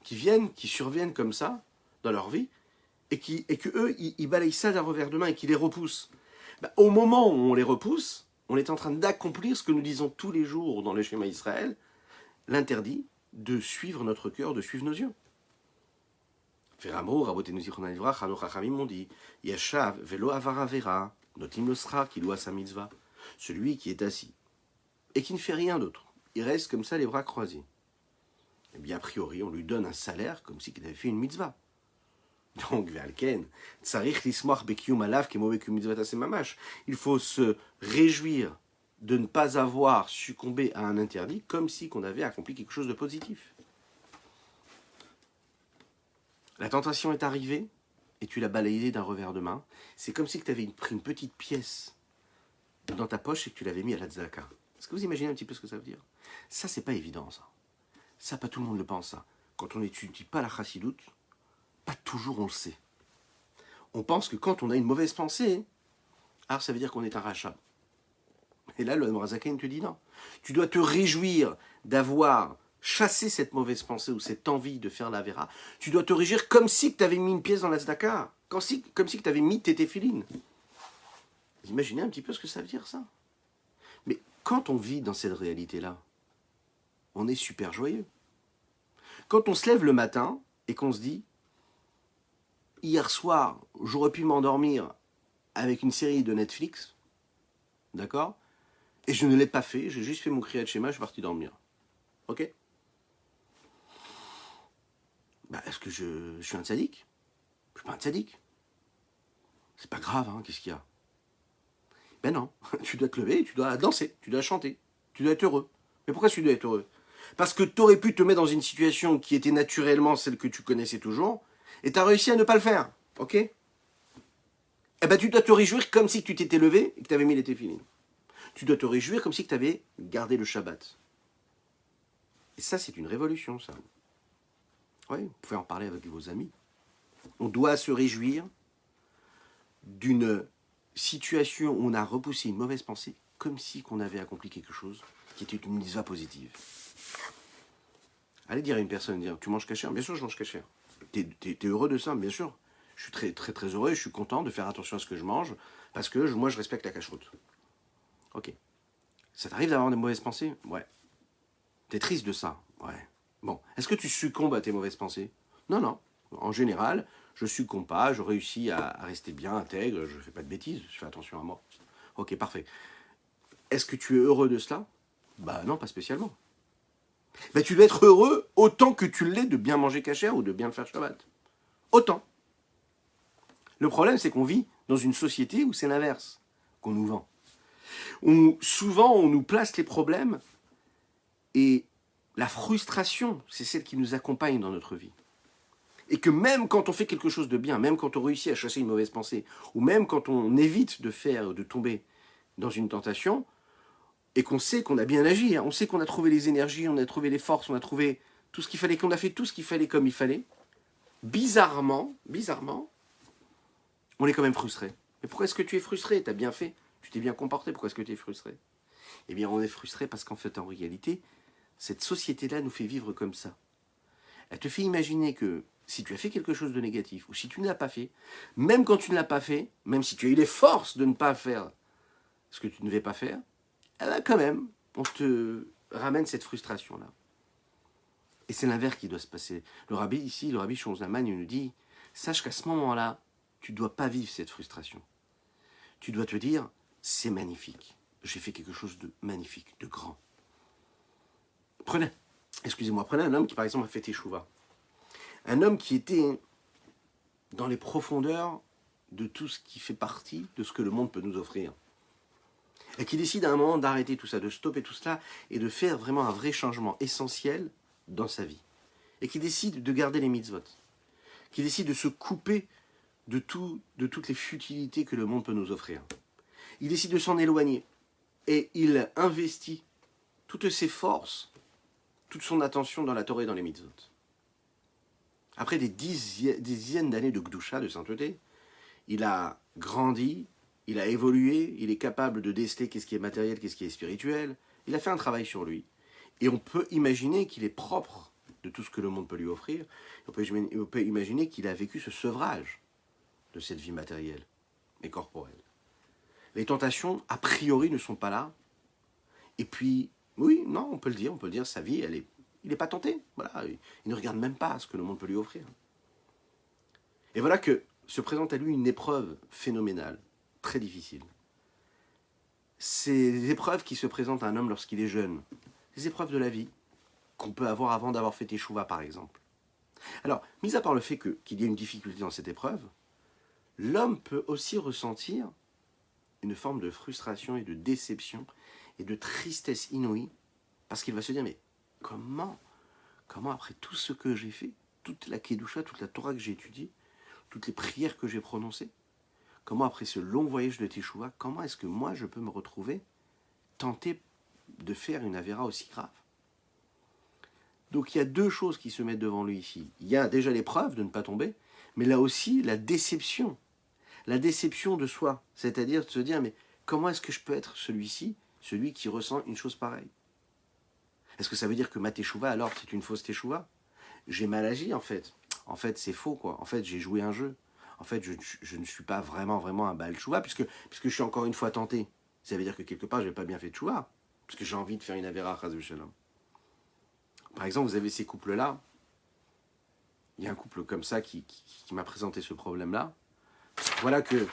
qui surviennent comme ça dans leur vie, et que eux, ils balayent ça d'un revers de main et qu'ils les repoussent. Ben, au moment où on les repousse, on est en train d'accomplir ce que nous disons tous les jours dans le schéma Israël, l'interdit de suivre notre cœur, de suivre nos yeux. Feramo, Rabotenu Zichronan Livrach, Hano Chachamim m'ont dit, Yashav velo avara vera, notim le sra, qui doit sa mitzvah. Celui qui est assis et qui ne fait rien d'autre. Il reste comme ça les bras croisés. Eh bien, a priori, on lui donne un salaire comme s'il avait fait une mitzvah. Donc, Ve'alken, Tsarich lismoach bekiyum alav kemo bekiyum mitzvah mamash. Il faut se réjouir de ne pas avoir succombé à un interdit comme si qu'on avait accompli quelque chose de positif. La tentation est arrivée et tu l'as balayée d'un revers de main. C'est comme si tu avais pris une petite pièce dans ta poche et que tu l'avais mis à la tzedaka. Est-ce que vous imaginez un petit peu ce que ça veut dire? Ça, c'est pas évident, ça. Ça, pas tout le monde le pense, ça. Quand on n'étudie pas la chassidoute, pas toujours on le sait. On pense que quand on a une mauvaise pensée, alors ça veut dire qu'on est un rachat. Et là, le Morazaken te dit non. Tu dois te réjouir d'avoir chassé cette mauvaise pensée ou cette envie de faire la vera. Tu dois te réjouir comme si tu avais mis une pièce dans la tzedaka. Comme si tu avais mis tes téphilines. Vous imaginez un petit peu ce que ça veut dire, ça? Mais quand on vit dans cette réalité-là, on est super joyeux. Quand on se lève le matin et qu'on se dit, hier soir, j'aurais pu m'endormir avec une série de Netflix, d'accord? Et je ne l'ai pas fait, j'ai juste fait mon kriyat shema, je suis parti dormir. Ok? Bah, est-ce que je suis un tzaddik? Je suis pas un tzaddik. C'est pas grave, hein, qu'est-ce qu'il y a? Ben non, tu dois te lever, tu dois danser, tu dois chanter, tu dois être heureux. Mais pourquoi tu dois être heureux? Parce que tu aurais pu te mettre dans une situation qui était naturellement celle que tu connaissais toujours, et tu as réussi à ne pas le faire, ok? Eh ben tu dois te réjouir comme si tu t'étais levé et que tu avais mis les téphilines. Tu dois te réjouir comme si tu avais gardé le Shabbat. Et ça, c'est une révolution, ça. Oui, vous pouvez en parler avec vos amis. On doit se réjouir d'une situation où on a repoussé une mauvaise pensée comme si qu'on avait accompli quelque chose qui était une mitzvah positive. Allez dire à une personne, dire, tu manges cachère? Bien sûr, je mange cachère. T'es heureux de ça? Bien sûr. Je suis très, très, très heureux, je suis content de faire attention à ce que je mange parce que moi, je respecte la cacheroute. Ok. Ça t'arrive d'avoir des mauvaises pensées? Ouais. T'es triste de ça? Ouais. Bon. Est-ce que tu succombes à tes mauvaises pensées? Non, non. En général, je succombe pas, je réussis à rester bien intègre, je fais pas de bêtises, je fais attention à moi. Ok, parfait. Est-ce que tu es heureux de cela? Bah non, pas spécialement. Bah tu dois être heureux autant que tu l'es de bien manger cachère ou de bien faire Shabbat. Autant. Le problème, c'est qu'on vit dans une société où c'est l'inverse qu'on nous vend. Souvent, on nous place les problèmes et la frustration, c'est celle qui nous accompagne dans notre vie. Et que même quand on fait quelque chose de bien, même quand on réussit à chasser une mauvaise pensée, ou même quand on évite de tomber dans une tentation, et qu'on sait qu'on a bien agi, hein, on sait qu'on a trouvé les énergies, on a trouvé les forces, on a trouvé tout ce qu'il fallait, qu'on a fait tout ce qu'il fallait comme il fallait, bizarrement, on est quand même frustré. Mais pourquoi est-ce que tu es frustré? Tu as bien fait, tu t'es bien comporté, pourquoi est-ce que tu es frustré? Eh bien, on est frustré parce qu'en fait, en réalité, cette société-là nous fait vivre comme ça. Elle te fait imaginer que si tu as fait quelque chose de négatif, ou si tu ne l'as pas fait, même quand tu ne l'as pas fait, même si tu as eu les forces de ne pas faire ce que tu ne devais pas faire, eh bien quand même, on te ramène cette frustration-là. Et c'est l'inverse qui doit se passer. Le rabbi ici, le rabbi Shonzlaman, il nous dit, sache qu'à ce moment-là, tu ne dois pas vivre cette frustration. Tu dois te dire, c'est magnifique. J'ai fait quelque chose de magnifique, de grand. Prenez un homme qui par exemple a fait Teshuvah. Un homme qui était dans les profondeurs de tout ce qui fait partie de ce que le monde peut nous offrir. Et qui décide à un moment d'arrêter tout ça, de stopper tout cela et de faire vraiment un vrai changement essentiel dans sa vie. Et qui décide de garder les mitzvot. Qui décide de se couper de toutes les futilités que le monde peut nous offrir. Il décide de s'en éloigner. Et il investit toutes ses forces, toute son attention dans la Torah et dans les mitzvot. Après des dizaines d'années de Gdusha, de sainteté, il a grandi, il a évolué, il est capable de déceler qu'est-ce qui est matériel, qu'est-ce qui est spirituel. Il a fait un travail sur lui. Et on peut imaginer qu'il est propre de tout ce que le monde peut lui offrir. On peut imaginer qu'il a vécu ce sevrage de cette vie matérielle et corporelle. Les tentations, a priori, ne sont pas là. Et puis, oui, non, on peut le dire, sa vie, il n'est pas tenté. Voilà, il ne regarde même pas ce que le monde peut lui offrir. Et voilà que se présente à lui une épreuve phénoménale, très difficile. C'est des épreuves qui se présentent à un homme lorsqu'il est jeune. Des épreuves de la vie qu'on peut avoir avant d'avoir fait Teshuvah, par exemple. Alors, mis à part le fait qu'il y ait une difficulté dans cette épreuve, l'homme peut aussi ressentir une forme de frustration et de déception et de tristesse inouïe, parce qu'il va se dire, mais comment après tout ce que j'ai fait, toute la Kedusha, toute la Torah que j'ai étudiée, toutes les prières que j'ai prononcées, comment après ce long voyage de Teshuvah, comment est-ce que moi je peux me retrouver tenté de faire une avéra aussi grave? Donc il y a deux choses qui se mettent devant lui ici. Il y a déjà l'épreuve de ne pas tomber, mais là aussi la déception de soi, c'est-à-dire de se dire, mais comment est-ce que je peux être celui-ci, celui qui ressent une chose pareille? Est-ce que ça veut dire que ma Teshuvah, alors, c'est une fausse Teshuvah? J'ai mal agi, en fait. En fait, c'est faux, quoi. En fait, j'ai joué un jeu. En fait, je ne suis pas vraiment un Baal Teshuvah, puisque je suis encore une fois tenté. Ça veut dire que quelque part, je n'ai pas bien fait Teshuvah, parce que j'ai envie de faire une Avera, Chas v'Shalom. Par exemple, vous avez ces couples-là. Il y a un couple comme ça qui m'a présenté ce problème-là. Voilà que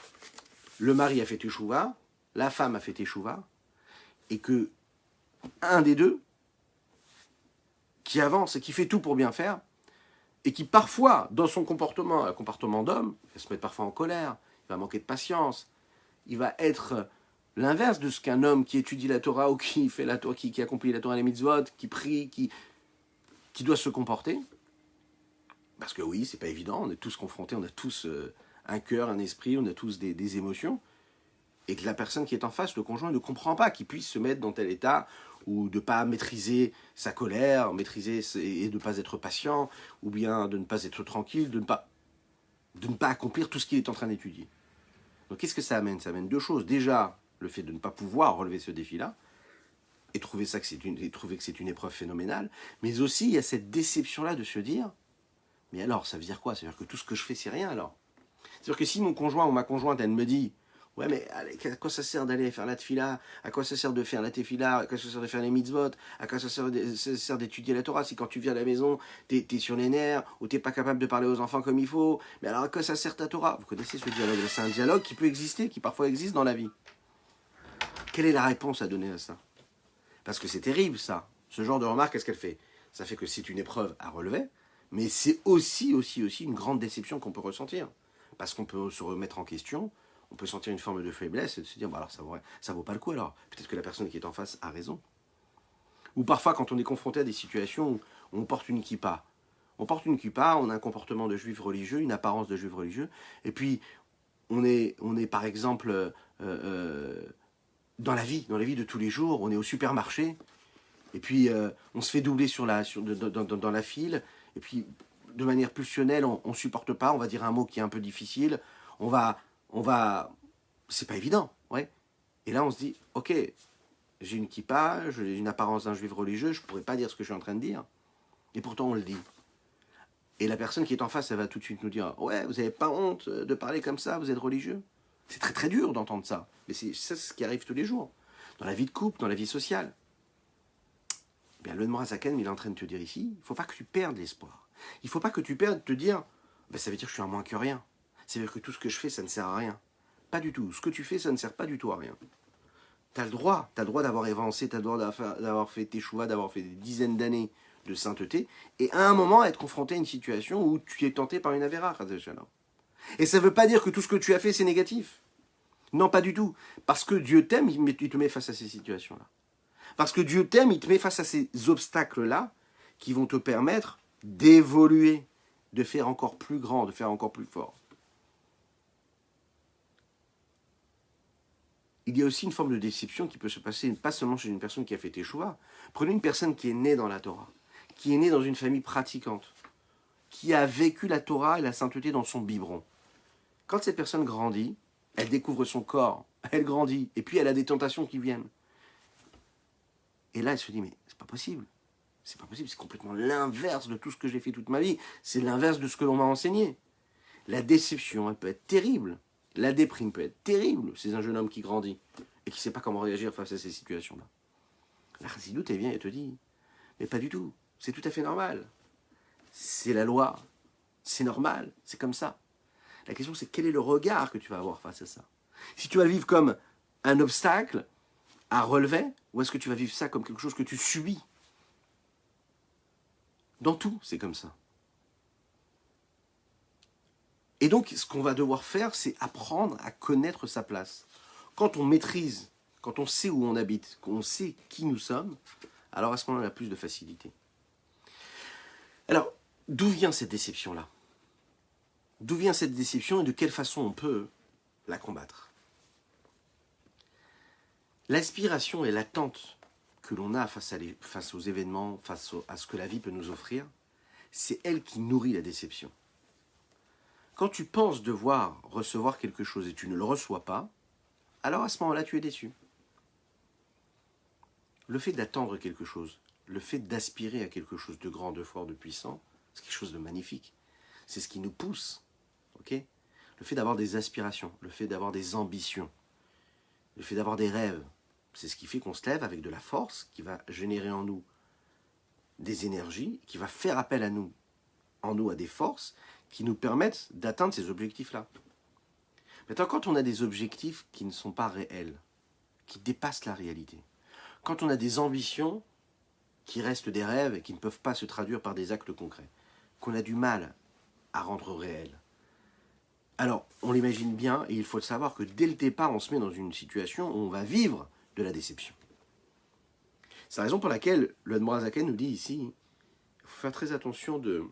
le mari a fait Teshuvah, la femme a fait Teshuvah, et que un des deux, qui avance et qui fait tout pour bien faire, et qui parfois, dans son comportement, un comportement d'homme, il va se mettre parfois en colère, il va manquer de patience, il va être l'inverse de ce qu'un homme qui étudie la Torah ou qui fait la Torah, qui accomplit la Torah et les mitzvot, qui prie, qui doit se comporter. Parce que oui, c'est pas évident, on est tous confrontés, on a tous un cœur, un esprit, on a tous des émotions, et que la personne qui est en face, le conjoint, ne comprend pas qu'il puisse se mettre dans tel état, ou de ne pas maîtriser sa colère, et de ne pas être patient, ou bien de ne pas être tranquille, de ne pas accomplir tout ce qu'il est en train d'étudier. Donc qu'est-ce que ça amène? Ça amène deux choses. Déjà, le fait de ne pas pouvoir relever ce défi-là, et trouver que c'est une épreuve phénoménale, mais aussi il y a cette déception-là de se dire, mais alors, ça veut dire quoi? Ça veut dire que tout ce que je fais, c'est rien alors? C'est-à-dire que si mon conjoint ou ma conjointe, elle me dit, ouais, mais à quoi ça sert d'aller faire la tefila? À quoi ça sert de faire la tefila? À quoi ça sert de faire les mitzvot? À quoi ça sert d'étudier la Torah? Si quand tu viens à la maison, t'es sur les nerfs, ou t'es pas capable de parler aux enfants comme il faut, mais alors à quoi ça sert ta Torah? Vous connaissez ce dialogue? C'est un dialogue qui peut exister, qui parfois existe dans la vie. Quelle est la réponse à donner à ça? Parce que c'est terrible, ça. Ce genre de remarque, qu'est-ce qu'elle fait? Ça fait que c'est une épreuve à relever, mais c'est aussi une grande déception qu'on peut ressentir. Parce qu'on peut se remettre en question, on peut sentir une forme de faiblesse et de se dire, bah alors ça vaut pas le coup alors. Peut-être que la personne qui est en face a raison. Ou parfois quand on est confronté à des situations où on porte une kippa. On porte une kippa, on a un comportement de juif religieux, une apparence de juif religieux, et puis on est par exemple dans la vie de tous les jours, on est au supermarché, et puis on se fait doubler dans la file, et puis de manière pulsionnelle, on ne supporte pas, on va dire un mot qui est un peu difficile, on va, c'est pas évident, ouais. Et là on se dit, ok, j'ai une kippa, j'ai une apparence d'un juif religieux, je pourrais pas dire ce que je suis en train de dire, et pourtant on le dit. Et la personne qui est en face, elle va tout de suite nous dire, ouais, vous n'avez pas honte de parler comme ça, vous êtes religieux? C'est très très dur d'entendre ça, mais c'est ça ce qui arrive tous les jours, dans la vie de couple, dans la vie sociale. Bien, le Zaken, il est en train de te dire ici, il ne faut pas que tu perdes l'espoir. Il ne faut pas que tu perdes te dire, ben, ça veut dire que je suis un moins que rien. Ça veut dire que tout ce que je fais, ça ne sert à rien. Pas du tout. Ce que tu fais, ça ne sert pas du tout à rien. Tu as le droit d'avoir avancé, tu as le droit d'avoir fait tes choix, d'avoir fait des dizaines d'années de sainteté, et à un moment être confronté à une situation où tu es tenté par une avéra. Et ça ne veut pas dire que tout ce que tu as fait, c'est négatif. Non, pas du tout. Parce que Dieu t'aime, il te met face à ces situations-là. Parce que Dieu t'aime, il te met face à ces obstacles-là qui vont te permettre d'évoluer, de faire encore plus grand, de faire encore plus fort. Il y a aussi une forme de déception qui peut se passer, pas seulement chez une personne qui a fait Teshuva. Prenez une personne qui est née dans la Torah, qui est née dans une famille pratiquante, qui a vécu la Torah et la sainteté dans son biberon. Quand cette personne grandit, elle découvre son corps, elle grandit, et puis elle a des tentations qui viennent. Et là, elle se dit, mais c'est pas possible. C'est pas possible, c'est complètement l'inverse de tout ce que j'ai fait toute ma vie. C'est l'inverse de ce que l'on m'a enseigné. La déception, elle peut être terrible. La déprime peut être terrible. C'est un jeune homme qui grandit et qui ne sait pas comment réagir face à ces situations-là. La chassidoute, elle vient et te dit, mais pas du tout. C'est tout à fait normal. C'est la loi. C'est normal. C'est comme ça. La question, c'est quel est le regard que tu vas avoir face à ça. Si tu vas le vivre comme un obstacle à relever, ou est-ce que tu vas vivre ça comme quelque chose que tu subis? Dans tout, c'est comme ça. Et donc, ce qu'on va devoir faire, c'est apprendre à connaître sa place. Quand on maîtrise, quand on sait où on habite, qu'on sait qui nous sommes, alors à ce moment-là, on a plus de facilité. Alors, d'où vient cette déception-là? D'où vient cette déception et de quelle façon on peut la combattre? L'aspiration et l'attente que l'on a face aux événements, à ce que la vie peut nous offrir, c'est elle qui nourrit la déception. Quand tu penses devoir recevoir quelque chose et tu ne le reçois pas, alors à ce moment-là, tu es déçu. Le fait d'attendre quelque chose, le fait d'aspirer à quelque chose de grand, de fort, de puissant, c'est quelque chose de magnifique. C'est ce qui nous pousse. Okay, le fait d'avoir des aspirations, le fait d'avoir des ambitions, le fait d'avoir des rêves, c'est ce qui fait qu'on se lève avec de la force, qui va générer en nous des énergies, qui va faire appel à nous, en nous à des forces qui nous permettent d'atteindre ces objectifs-là. Maintenant, quand on a des objectifs qui ne sont pas réels, qui dépassent la réalité, quand on a des ambitions qui restent des rêves et qui ne peuvent pas se traduire par des actes concrets, qu'on a du mal à rendre réels, alors on l'imagine bien et il faut le savoir que dès le départ, on se met dans une situation où on va vivre de la déception. C'est la raison pour laquelle le Admor Zaken nous dit ici, il faut faire très attention de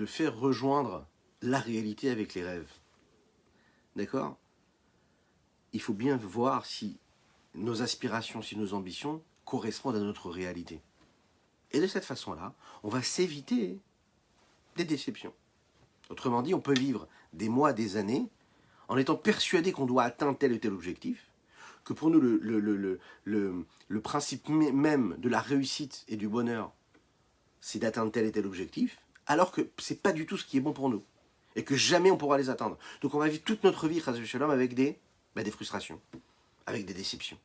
faire rejoindre la réalité avec les rêves. D'accord? Il faut bien voir si nos aspirations, si nos ambitions correspondent à notre réalité. Et de cette façon-là, on va s'éviter des déceptions. Autrement dit, on peut vivre des mois, des années, en étant persuadé qu'on doit atteindre tel ou tel objectif, que pour nous, le principe même de la réussite et du bonheur, c'est d'atteindre tel et tel objectif, alors que ce n'est pas du tout ce qui est bon pour nous. Et que jamais on pourra les atteindre. Donc on va vivre toute notre vie, avec des frustrations, avec des déceptions.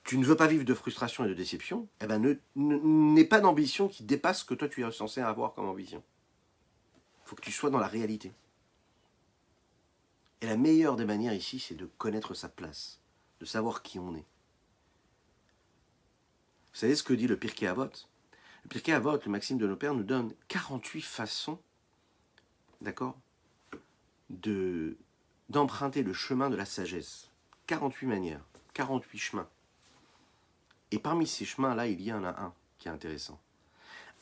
Tu ne veux pas vivre de frustration et de déception, eh ben n'aie pas d'ambition qui dépasse ce que toi tu es censé avoir comme ambition. Il faut que tu sois dans la réalité. Et la meilleure des manières ici, c'est de connaître sa place, de savoir qui on est. Vous savez ce que dit le Pirkei Avot? Le Pirkei Avot, le Maxime de nos pères, nous donne 48 façons, d'accord, d'emprunter le chemin de la sagesse. 48 manières, 48 chemins. Et parmi ces chemins-là, il y en a un qui est intéressant.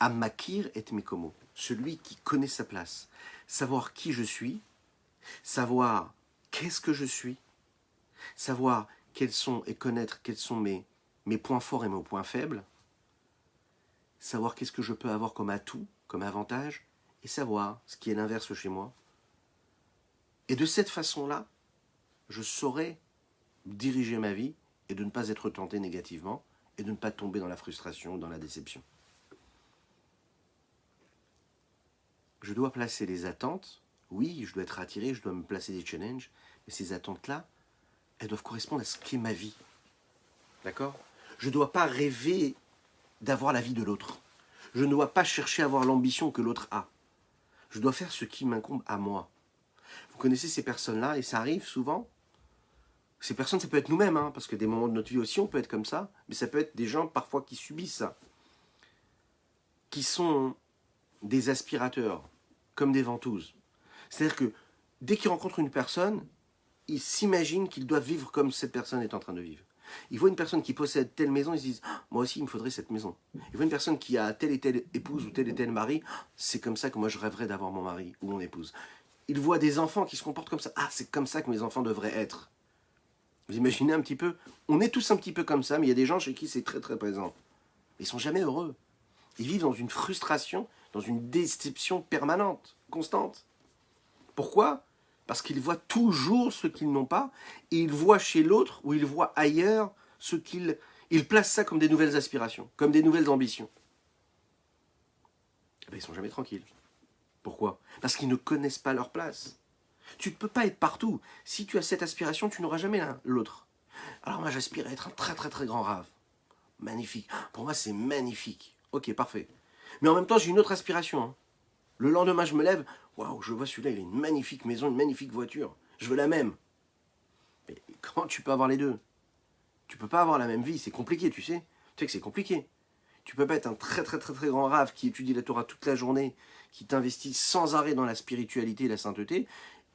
Amakir et Mekomo, celui qui connaît sa place. Savoir qui je suis, savoir qu'est-ce que je suis, savoir quels sont et connaître quels sont mes points forts et mes points faibles, savoir qu'est-ce que je peux avoir comme atout, comme avantage, et savoir ce qui est l'inverse chez moi. Et de cette façon-là, je saurai diriger ma vie et de ne pas être tenté négativement et de ne pas tomber dans la frustration ou dans la déception. Je dois placer les attentes, oui, je dois être attiré, je dois me placer des challenges, mais ces attentes-là, elles doivent correspondre à ce qu'est ma vie. D'accord? Je ne dois pas rêver d'avoir la vie de l'autre. Je ne dois pas chercher à avoir l'ambition que l'autre a. Je dois faire ce qui m'incombe à moi. Vous connaissez ces personnes-là, et ça arrive souvent. Ces personnes, ça peut être nous-mêmes, hein, parce que des moments de notre vie aussi, on peut être comme ça, mais ça peut être des gens parfois qui subissent ça, qui sont des aspirateurs, comme des ventouses. C'est-à-dire que dès qu'ils rencontrent une personne, ils s'imaginent qu'ils doivent vivre comme cette personne est en train de vivre. Ils voient une personne qui possède telle maison, ils se disent ah, moi aussi il me faudrait cette maison. Ils voient une personne qui a telle et telle épouse ou tel et tel mari, ah, c'est comme ça que moi je rêverais d'avoir mon mari ou mon épouse. Ils voient des enfants qui se comportent comme ça, ah c'est comme ça que mes enfants devraient être. Vous imaginez un petit peu? On est tous un petit peu comme ça, mais il y a des gens chez qui c'est très très présent. Ils sont jamais heureux. Ils vivent dans une frustration, dans une déception permanente, constante. Pourquoi? Parce qu'ils voient toujours ce qu'ils n'ont pas, et ils voient chez l'autre, ou ils voient ailleurs, ce qu'ils... Ils placent ça comme des nouvelles aspirations, comme des nouvelles ambitions. Eh bien, ils ne sont jamais tranquilles. Pourquoi? Parce qu'ils ne connaissent pas leur place. Tu ne peux pas être partout. Si tu as cette aspiration, tu n'auras jamais l'autre. Alors moi, j'aspire à être un très très très grand rave. Magnifique. Pour moi, c'est magnifique. Ok, parfait. Mais en même temps, j'ai une autre aspiration. Hein. Le lendemain, je me lève. Waouh, je vois celui-là, il a une magnifique maison, une magnifique voiture. Je veux la même. Mais comment tu peux avoir les deux? Tu peux pas avoir la même vie, c'est compliqué, tu sais. Tu sais que c'est compliqué. Tu peux pas être un très très très très grand rave qui étudie la Torah toute la journée, qui t'investit sans arrêt dans la spiritualité et la sainteté,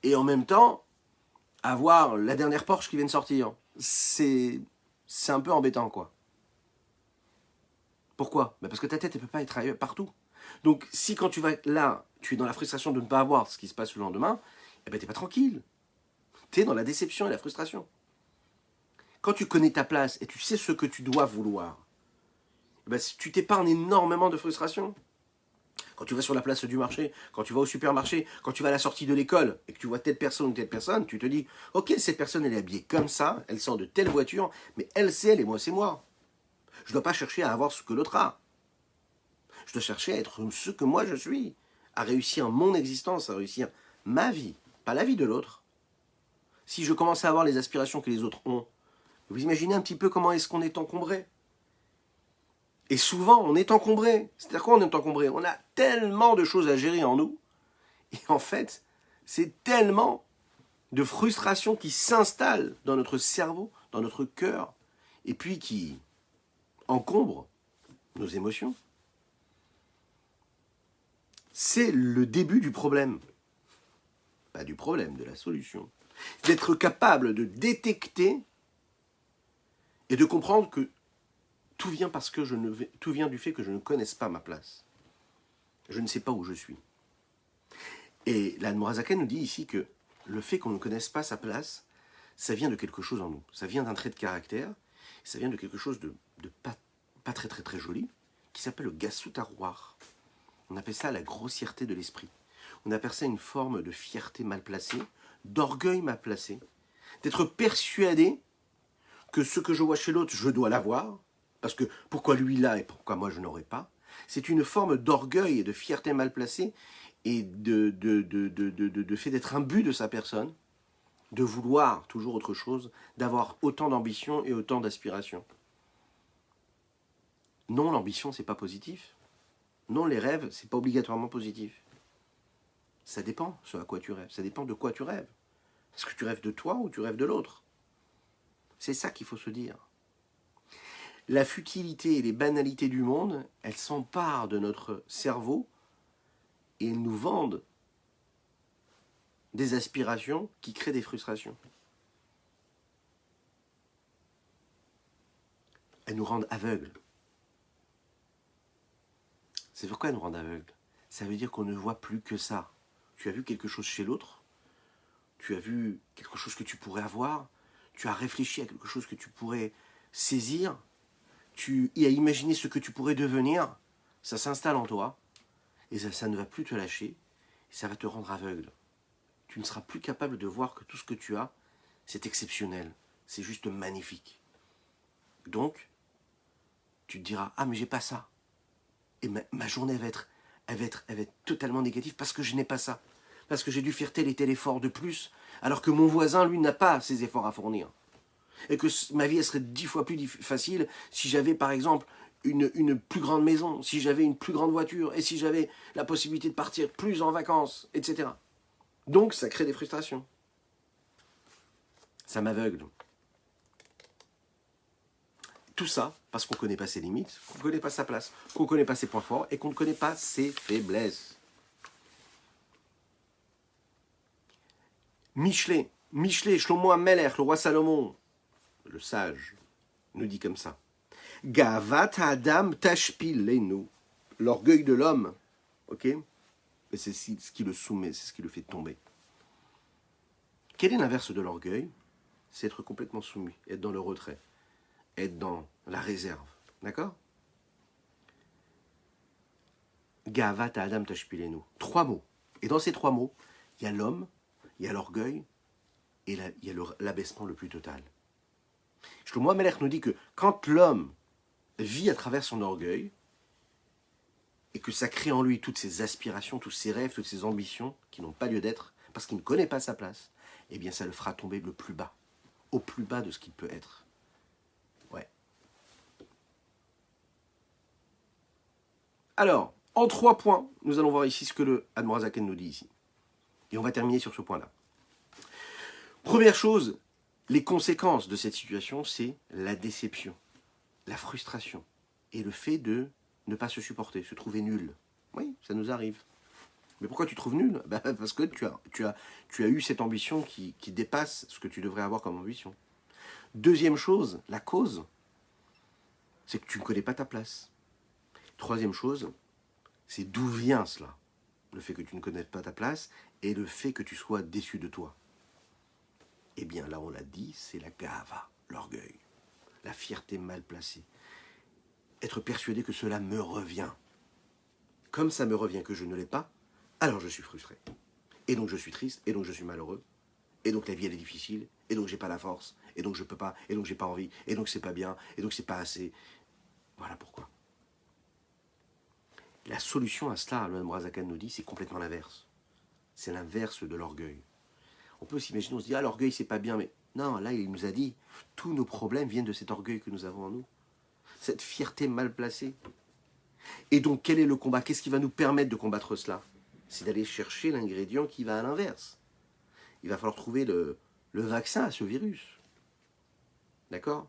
et en même temps avoir la dernière Porsche qui vient de sortir. C'est un peu embêtant, quoi. Pourquoi? Parce que ta tête, elle peut pas être ailleurs, partout. Donc, si quand tu vas là, tu es dans la frustration de ne pas avoir ce qui se passe le lendemain, eh ben, t'es pas tranquille. Tu es dans la déception et la frustration. Quand tu connais ta place et tu sais ce que tu dois vouloir, eh ben, tu t'épargnes énormément de frustration. Quand tu vas sur la place du marché, quand tu vas au supermarché, quand tu vas à la sortie de l'école et que tu vois telle personne ou telle personne, tu te dis, ok, cette personne, elle est habillée comme ça, elle sort de telle voiture, mais elle, c'est elle et moi, c'est moi. Je ne dois pas chercher à avoir ce que l'autre a. Je dois chercher à être ce que moi je suis, à réussir mon existence, à réussir ma vie, pas la vie de l'autre. Si je commence à avoir les aspirations que les autres ont, vous imaginez un petit peu comment est-ce qu'on est encombré? Et souvent, on est encombré. C'est-à-dire quoi on est encombré? On a tellement de choses à gérer en nous. Et en fait, c'est tellement de frustration qui s'installe dans notre cerveau, dans notre cœur, et puis qui encombre nos émotions. C'est le début du problème. Pas du problème, de la solution. D'être capable de détecter et de comprendre que tout vient parce que tout vient du fait que je ne connaisse pas ma place. Je ne sais pas où je suis. Et l'Admorazaken nous dit ici que le fait qu'on ne connaisse pas sa place, ça vient de quelque chose en nous. Ça vient d'un trait de caractère, ça vient de quelque chose de pas très très très joli, qui s'appelle le gassut arouar. On appelle ça la grossièreté de l'esprit. On appelle ça une forme de fierté mal placée, d'orgueil mal placé, d'être persuadé que ce que je vois chez l'autre, je dois l'avoir, parce que pourquoi lui l'a et pourquoi moi je n'aurais pas. C'est une forme d'orgueil et de fierté mal placée et de fait d'être imbu de sa personne, de vouloir toujours autre chose, d'avoir autant d'ambition et autant d'aspiration. Non, l'ambition, c'est pas positif. Non, les rêves, c'est pas obligatoirement positif. Ça dépend ce à quoi tu rêves. Ça dépend de quoi tu rêves. Est-ce que tu rêves de toi ou tu rêves de l'autre? C'est ça qu'il faut se dire. La futilité et les banalités du monde, elles s'emparent de notre cerveau et elles nous vendent des aspirations qui créent des frustrations. Elles nous rendent aveugles. C'est pourquoi elles nous rendent aveugles. Ça veut dire qu'on ne voit plus que ça. Tu as vu quelque chose chez l'autre, tu as vu quelque chose que tu pourrais avoir, tu as réfléchi à quelque chose que tu pourrais saisir, tu as imaginé ce que tu pourrais devenir, ça s'installe en toi, et ça ne va plus te lâcher, et ça va te rendre aveugle. Tu ne seras plus capable de voir que tout ce que tu as, c'est exceptionnel, c'est juste magnifique. Donc, tu te diras, ah mais j'ai pas ça. Et ma journée elle va être totalement négative parce que je n'ai pas ça. Parce que j'ai dû faire tel et tel effort de plus, alors que mon voisin, lui, n'a pas ces efforts à fournir. Et que ma vie, elle serait 10 fois plus facile si j'avais, par exemple, une plus grande maison, si j'avais une plus grande voiture, et si j'avais la possibilité de partir plus en vacances, etc. Donc, ça crée des frustrations. Ça m'aveugle. Tout ça parce qu'on ne connaît pas ses limites, qu'on ne connaît pas sa place, qu'on ne connaît pas ses points forts et qu'on ne connaît pas ses faiblesses. Michelet, Shlomo HaMelech, le roi Salomon, le sage, nous dit comme ça. Gavat Adam tashpilenu. L'orgueil de l'homme, ok? Et c'est ce qui le soumet, c'est ce qui le fait tomber. Quel est l'inverse de l'orgueil? C'est être complètement soumis, être dans le retrait, être dans la réserve. D'accord? Gavat Adam tashpilenu. 3 mots. Et dans ces 3 mots, il y a l'homme, il y a l'orgueil, et il y a l'abaissement le plus total. Shlomo HaMelech nous dit que quand l'homme vit à travers son orgueil, et que ça crée en lui toutes ses aspirations, tous ses rêves, toutes ses ambitions qui n'ont pas lieu d'être, parce qu'il ne connaît pas sa place, eh bien ça le fera tomber le plus bas, au plus bas de ce qu'il peut être. Ouais. Alors, en 3 points, nous allons voir ici ce que le Admorazaken nous dit ici. Et on va terminer sur ce point-là. Première chose, les conséquences de cette situation, c'est la déception, la frustration et le fait de ne pas se supporter, se trouver nul. Oui, ça nous arrive. Mais pourquoi tu trouves nul? Parce que tu as eu cette ambition qui dépasse ce que tu devrais avoir comme ambition. Deuxième chose, la cause, c'est que tu ne connais pas ta place. Troisième chose, c'est d'où vient cela? Le fait que tu ne connaisses pas ta place et le fait que tu sois déçu de toi. Eh bien là, on l'a dit, c'est la gava, l'orgueil, la fierté mal placée. Être persuadé que cela me revient. Comme ça me revient que je ne l'ai pas, alors je suis frustré. Et donc je suis triste, et donc je suis malheureux. Et donc la vie elle est difficile, et donc j'ai pas la force, et donc je peux pas, et donc j'ai pas envie, et donc c'est pas bien, et donc c'est pas assez. Voilà pourquoi. La solution à cela, le Admorazaken nous dit, c'est complètement l'inverse. C'est l'inverse de l'orgueil. On peut s'imaginer, on se dit, ah l'orgueil c'est pas bien, mais non, là il nous a dit, tous nos problèmes viennent de cet orgueil que nous avons en nous. Cette fierté mal placée. Et donc quel est le combat? Qu'est-ce qui va nous permettre de combattre cela? C'est d'aller chercher l'ingrédient qui va à l'inverse. Il va falloir trouver le vaccin à ce virus. D'accord?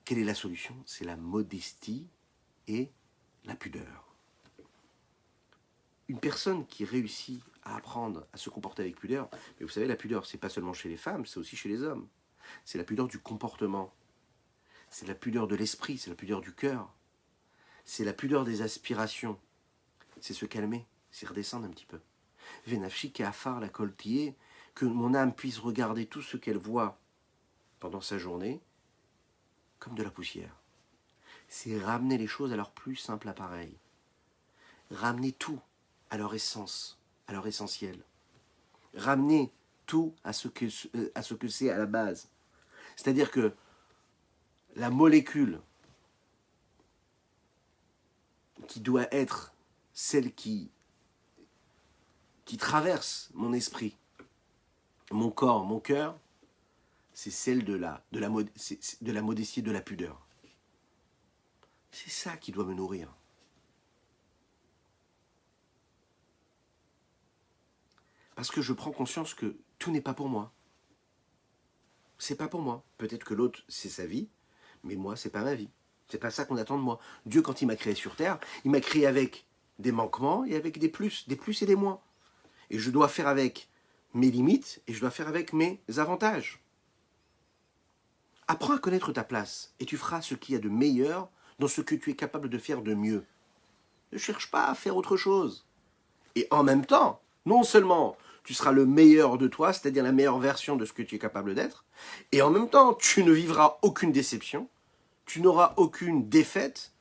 Quelle est la solution? C'est la modestie et la pudeur. Une personne qui réussit à apprendre à se comporter avec pudeur, mais vous savez, la pudeur, c'est pas seulement chez les femmes, c'est aussi chez les hommes. C'est la pudeur du comportement. C'est la pudeur de l'esprit, c'est la pudeur du cœur. C'est la pudeur des aspirations. C'est se calmer, c'est redescendre un petit peu. Vénafchi et Afar la coltier, que mon âme puisse regarder tout ce qu'elle voit pendant sa journée comme de la poussière. C'est ramener les choses à leur plus simple appareil. Ramener tout à leur essence, à leur essentiel. Ramener tout à ce que c'est à la base. C'est-à-dire que la molécule qui doit être celle qui traverse mon esprit, mon corps, mon cœur, c'est celle de la modestie, de la pudeur. C'est ça qui doit me nourrir. Parce que je prends conscience que tout n'est pas pour moi. C'est pas pour moi. Peut-être que l'autre, c'est sa vie, mais moi, c'est pas ma vie. C'est pas ça qu'on attend de moi. Dieu, quand il m'a créé sur Terre, il m'a créé avec des manquements et avec des plus et des moins. Et je dois faire avec mes limites et je dois faire avec mes avantages. Apprends à connaître ta place et tu feras ce qu'il y a de meilleur dans ce que tu es capable de faire de mieux. Ne cherche pas à faire autre chose. Et en même temps, non seulement tu seras le meilleur de toi, c'est-à-dire la meilleure version de ce que tu es capable d'être, et en même temps, tu ne vivras aucune déception, tu n'auras aucune défaite,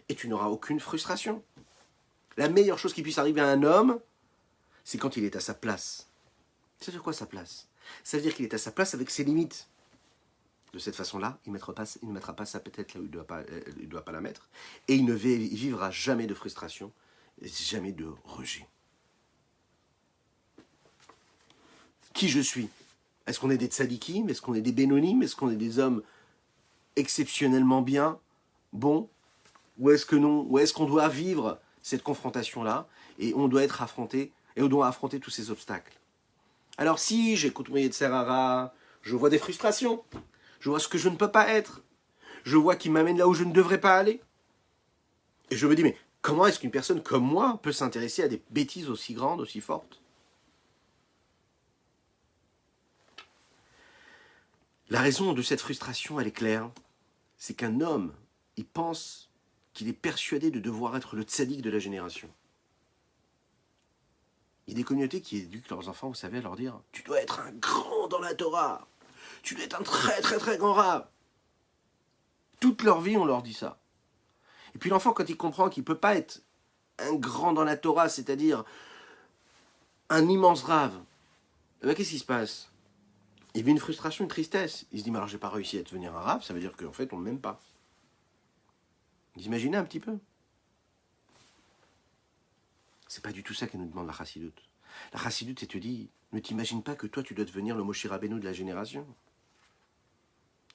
et tu n'auras aucune frustration. La meilleure chose qui puisse arriver à un homme, c'est quand il est à sa place. Ça veut dire quoi sa place? Ça veut dire qu'il est à sa place avec ses limites. De cette façon-là, il ne mettra pas sa tête là où il ne doit pas la mettre, et il ne vivra jamais de frustration, jamais de rejet. Qui je suis? Est-ce qu'on est des tzadikim? Est-ce qu'on est des bénonim? Est-ce qu'on est des hommes exceptionnellement bien, bons? Ou est-ce que non? Ou est-ce qu'on doit vivre cette confrontation-là et on doit être affronté, et on doit affronter tous ces obstacles? Alors si j'écoute mon Yetzerara, je vois des frustrations, je vois ce que je ne peux pas être, je vois qu'il m'amène là où je ne devrais pas aller. Et je me dis, mais comment est-ce qu'une personne comme moi peut s'intéresser à des bêtises aussi grandes, aussi fortes? La raison de cette frustration, elle est claire. C'est qu'un homme, il pense qu'il est persuadé de devoir être le tzaddik de la génération. Il y a des communautés qui éduquent leurs enfants, vous savez, à leur dire « Tu dois être un grand dans la Torah. Tu dois être un très très très grand rave. » Toute leur vie, on leur dit ça. Et puis l'enfant, quand il comprend qu'il ne peut pas être un grand dans la Torah, c'est-à-dire un immense rave, eh bien, qu'est-ce qui se passe? Il vit une frustration, une tristesse. Il se dit « Mais alors, j'ai pas réussi à devenir un rave, ça veut dire qu'en fait, on ne m'aime pas. » Vous imaginez un petit peu? C'est pas du tout ça que nous demande la chassidoute. La chassidoute, elle te dit, ne t'imagine pas que toi, tu dois devenir le Moshe Rabbeinu de la génération.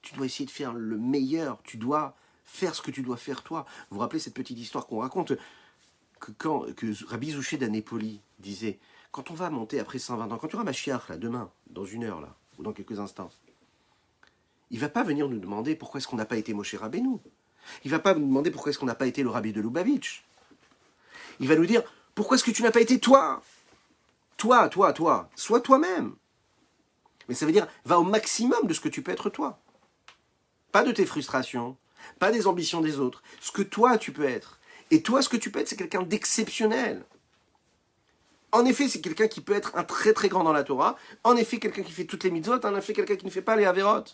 Tu dois essayer de faire le meilleur. Tu dois faire ce que tu dois faire toi. Vous vous rappelez cette petite histoire qu'on raconte que Rabbi Zouché d'Anépoli disait, quand on va monter après 120 ans, quand tu auras Mashiach, là, demain, dans une heure, là, ou dans quelques instants, il ne va pas venir nous demander pourquoi est-ce qu'on n'a pas été Moshe Rabbeinu. Il ne va pas nous demander pourquoi est-ce qu'on n'a pas été le Rabbi de Lubavitch. Il va nous dire, pourquoi est-ce que tu n'as pas été toi? Toi, sois toi-même. Mais ça veut dire, va au maximum de ce que tu peux être toi. Pas de tes frustrations, pas des ambitions des autres. Ce que toi, tu peux être. Et toi, ce que tu peux être, c'est quelqu'un d'exceptionnel. En effet, c'est quelqu'un qui peut être un très très grand dans la Torah. En effet, quelqu'un qui fait toutes les mitzvot. En effet, quelqu'un qui ne fait pas les averot.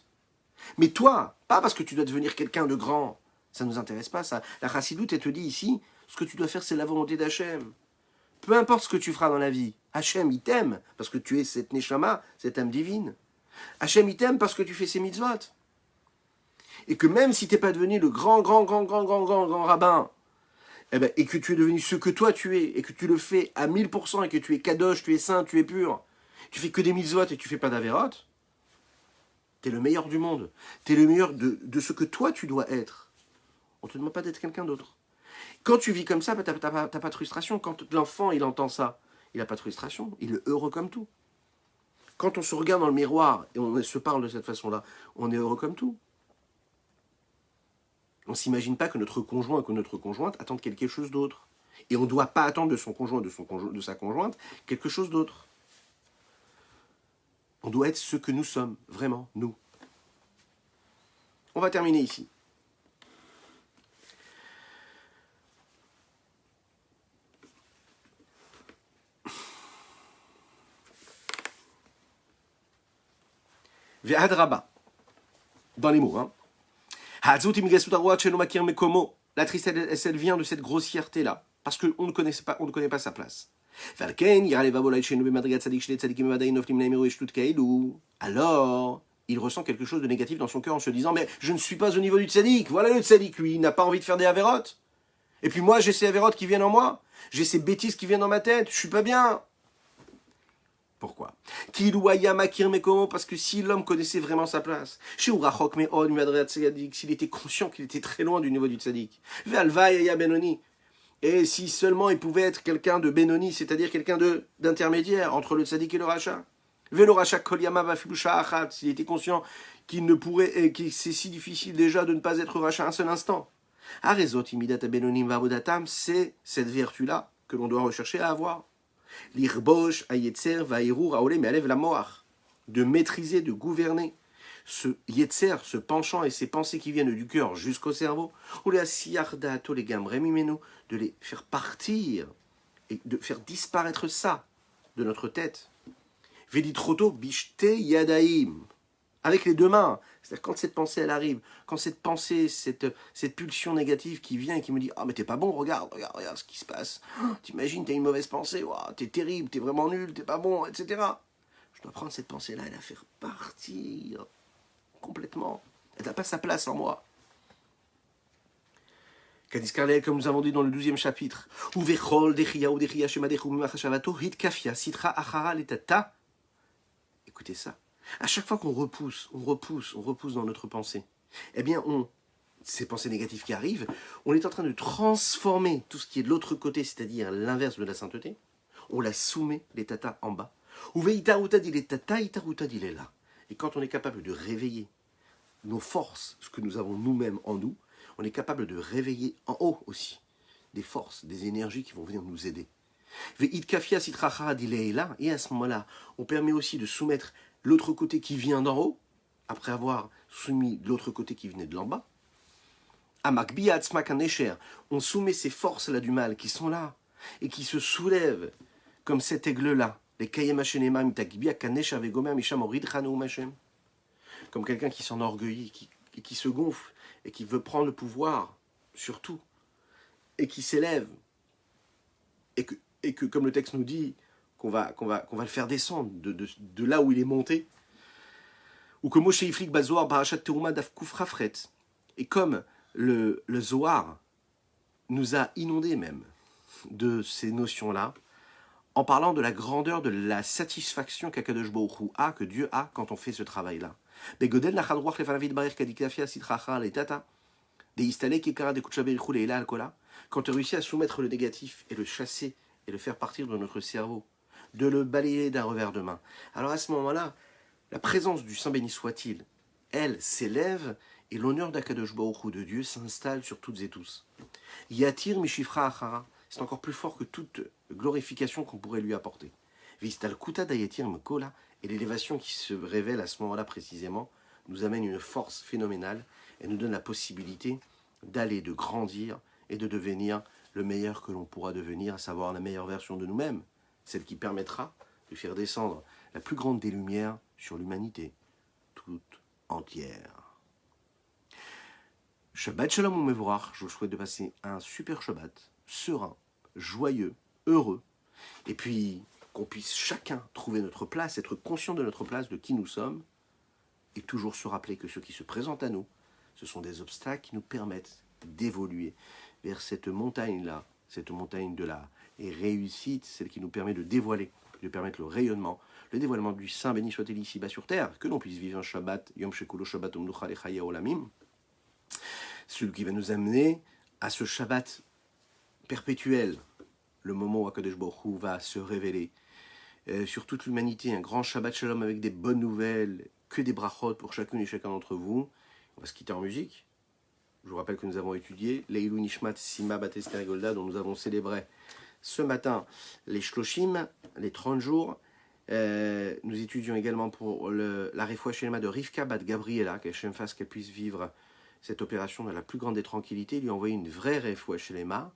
Mais toi, pas parce que tu dois devenir quelqu'un de grand. Ça ne nous intéresse pas, ça. La chassidoute, elle te dit ici, ce que tu dois faire, c'est la volonté d'Hachem. Peu importe ce que tu feras dans la vie, Hachem, il t'aime parce que tu es cette neshama, cette âme divine. Hachem, il t'aime parce que tu fais ses mitzvot. Et que même si tu n'es pas devenu le grand rabbin, eh ben, et que tu es devenu ce que toi tu es, et que tu le fais à 1000%, et que tu es kadosh, tu es saint, tu es pur, tu fais que des mitzvot et tu fais pas d'averot, tu es le meilleur du monde. Tu es le meilleur de ce que toi tu dois être. On ne te demande pas d'être quelqu'un d'autre. Quand tu vis comme ça, tu n'as pas de frustration. Quand l'enfant il entend ça, il n'a pas de frustration. Il est heureux comme tout. Quand on se regarde dans le miroir et on se parle de cette façon-là, on est heureux comme tout. On ne s'imagine pas que notre conjoint ou notre conjointe attendent quelque chose d'autre. Et on ne doit pas attendre de son conjoint ou de sa conjointe quelque chose d'autre. On doit être ce que nous sommes, vraiment, nous. On va terminer ici. Ve'adraba, dans les mots, hein. La tristesse, elle vient de cette grossièreté-là, parce qu'on ne connaît pas sa place. Alors, il ressent quelque chose de négatif dans son cœur en se disant, mais je ne suis pas au niveau du tzaddik. Voilà le tzaddik, lui, il n'a pas envie de faire des avérotes. Et puis moi, j'ai ces avérotes qui viennent en moi. J'ai ces bêtises qui viennent dans ma tête. Je suis pas bien. Pourquoi? Parce que si l'homme connaissait vraiment sa place, s'il était conscient qu'il était très loin du niveau du tzaddik, et si seulement il pouvait être quelqu'un de Benoni, c'est-à-dire quelqu'un d'intermédiaire entre le tzaddik et le rachat, s'il était conscient qu'il ne pourrait, et que c'est si difficile déjà de ne pas être rachat un seul instant. C'est cette vertu-là que l'on doit rechercher à avoir. L'irbosh, ayetzer, vaïrour, aolé, mais la moach. De maîtriser, de gouverner ce yetzer, ce penchant et ces pensées qui viennent du cœur jusqu'au cerveau, ou les asiyardato, les gambremimeno, de les faire partir et de faire disparaître ça de notre tête. Veditroto bishte yadaim. Avec les deux mains. C'est-à-dire quand cette pensée elle arrive, quand cette pensée, cette pulsion négative qui vient et qui me dit « Ah mais t'es pas bon, regarde ce qui se passe. T'imagines, t'as une mauvaise pensée, oh, t'es terrible, t'es vraiment nul, t'es pas bon, etc. » Je dois prendre cette pensée-là et la faire partir complètement. Elle n'a pas sa place en moi. Kadis Karleel, comme nous avons dit dans le 12e chapitre, « Uvechol dechia shemadechu mimachashavato hitkafia sitra achara letata. » Écoutez ça. À chaque fois qu'on repousse, on repousse, on repousse dans notre pensée, eh bien, ces pensées négatives qui arrivent, on est en train de transformer tout ce qui est de l'autre côté, c'est-à-dire l'inverse de la sainteté. On la soumet, les tatas, en bas. Ou itaruta dit les tata, itaruta dit les là. Et quand on est capable de réveiller nos forces, ce que nous avons nous-mêmes en nous, on est capable de réveiller en haut aussi des forces, des énergies qui vont venir nous aider. Et à ce moment-là, on permet aussi de soumettre l'autre côté qui vient d'en haut, après avoir soumis l'autre côté qui venait de l'en bas. On soumet ces forces-là du mal qui sont là et qui se soulèvent comme cet aigle-là. Comme quelqu'un qui s'enorgueillit, qui se gonfle et qui veut prendre le pouvoir sur tout et qui s'élève et que comme le texte nous dit qu'on va le faire descendre de là où il est monté, ou que Moshe Iflik Bazoar Barachat Terouma Dafkouf Rafret, et comme le Zohar nous a inondés même de ces notions-là, en parlant de la grandeur, de la satisfaction qu'Akadosh Baruch Hu a, que Dieu a quand on fait ce travail-là. Begodel nachal ruach lefanav yitbarech kadikafia sitracha letata deistale kekara dekutcha berichou leila alkola. Quand tu réussis à soumettre le négatif et le chasser et le faire partir de notre cerveau, de le balayer d'un revers de main, alors à ce moment-là, la présence du Saint béni soit-il, elle s'élève et l'honneur d'Akadosh Baruch Hu de Dieu s'installe sur toutes et tous. Yatir mishifra achara, c'est encore plus fort que toute glorification qu'on pourrait lui apporter. Vistal kuta dayatir mekola, et l'élévation qui se révèle à ce moment-là précisément nous amène une force phénoménale et nous donne la possibilité d'aller, de grandir et de devenir le meilleur que l'on pourra devenir, à savoir la meilleure version de nous-mêmes, celle qui permettra de faire descendre la plus grande des lumières sur l'humanité toute entière. Shabbat Shalom Umevorach, je vous souhaite de passer un super Shabbat, serein, joyeux, heureux, et puis qu'on puisse chacun trouver notre place, être conscient de notre place, de qui nous sommes, et toujours se rappeler que ce qui se présente à nous, ce sont des obstacles qui nous permettent d'évoluer vers cette montagne-là, cette montagne de la réussite, celle qui nous permet de dévoiler, de permettre le dévoilement du Saint béni soit-il ici-bas sur terre, que l'on puisse vivre un Shabbat, Yom Shekulo Shabbat Umnucha Lechaya Olamim, celui qui va nous amener à ce Shabbat perpétuel, le moment où Akadosh Baruch Hu va se révéler sur toute l'humanité, un grand Shabbat Shalom avec des bonnes nouvelles, que des brachot pour chacune et chacun d'entre vous. On va se quitter en musique. Je vous rappelle que nous avons étudié Leilou Nishmat Sima Bat Esther Golda, dont nous avons célébré ce matin les Shloshim, les 30 jours. Nous étudions également pour la Refoua Shelema de Rivka Bat Gabriela, qu'Hachem fasse qu'elle puisse vivre cette opération dans la plus grande des tranquillités, lui envoyer une vraie Refoua Shelema.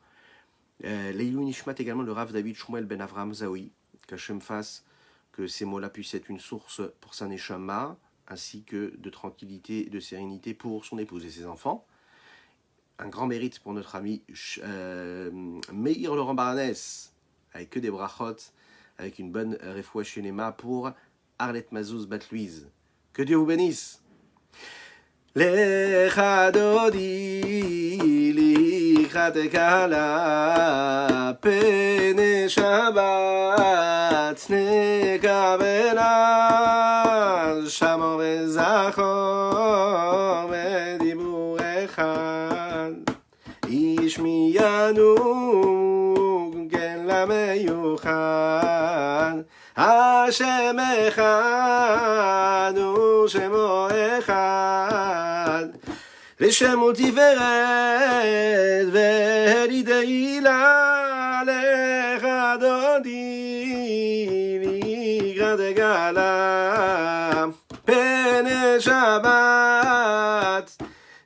Leilou Nishmat également le Rav David Shmuel Ben Avram Zawi, qu'Hachem fasse que ces mots-là puissent être une source pour sa neshama, ainsi que de tranquillité et de sérénité pour son épouse et ses enfants. Un grand mérite pour notre ami Meir Laurent Baranès, avec que des brachot, avec une bonne refoua shelema pour Arlette Mazouz Bat-Louise. Que Dieu vous bénisse. Lecha dodi lichateka la pene Shabbat nekavela shamo vezachor vedibur echad ishmiyanu ken lameyuchad Hashem echad u'shemo echad לשם ותפארת ולתהילה לך דודי לקראת גאלה פני שבת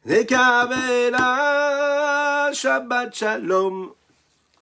נקבלה שבת שלום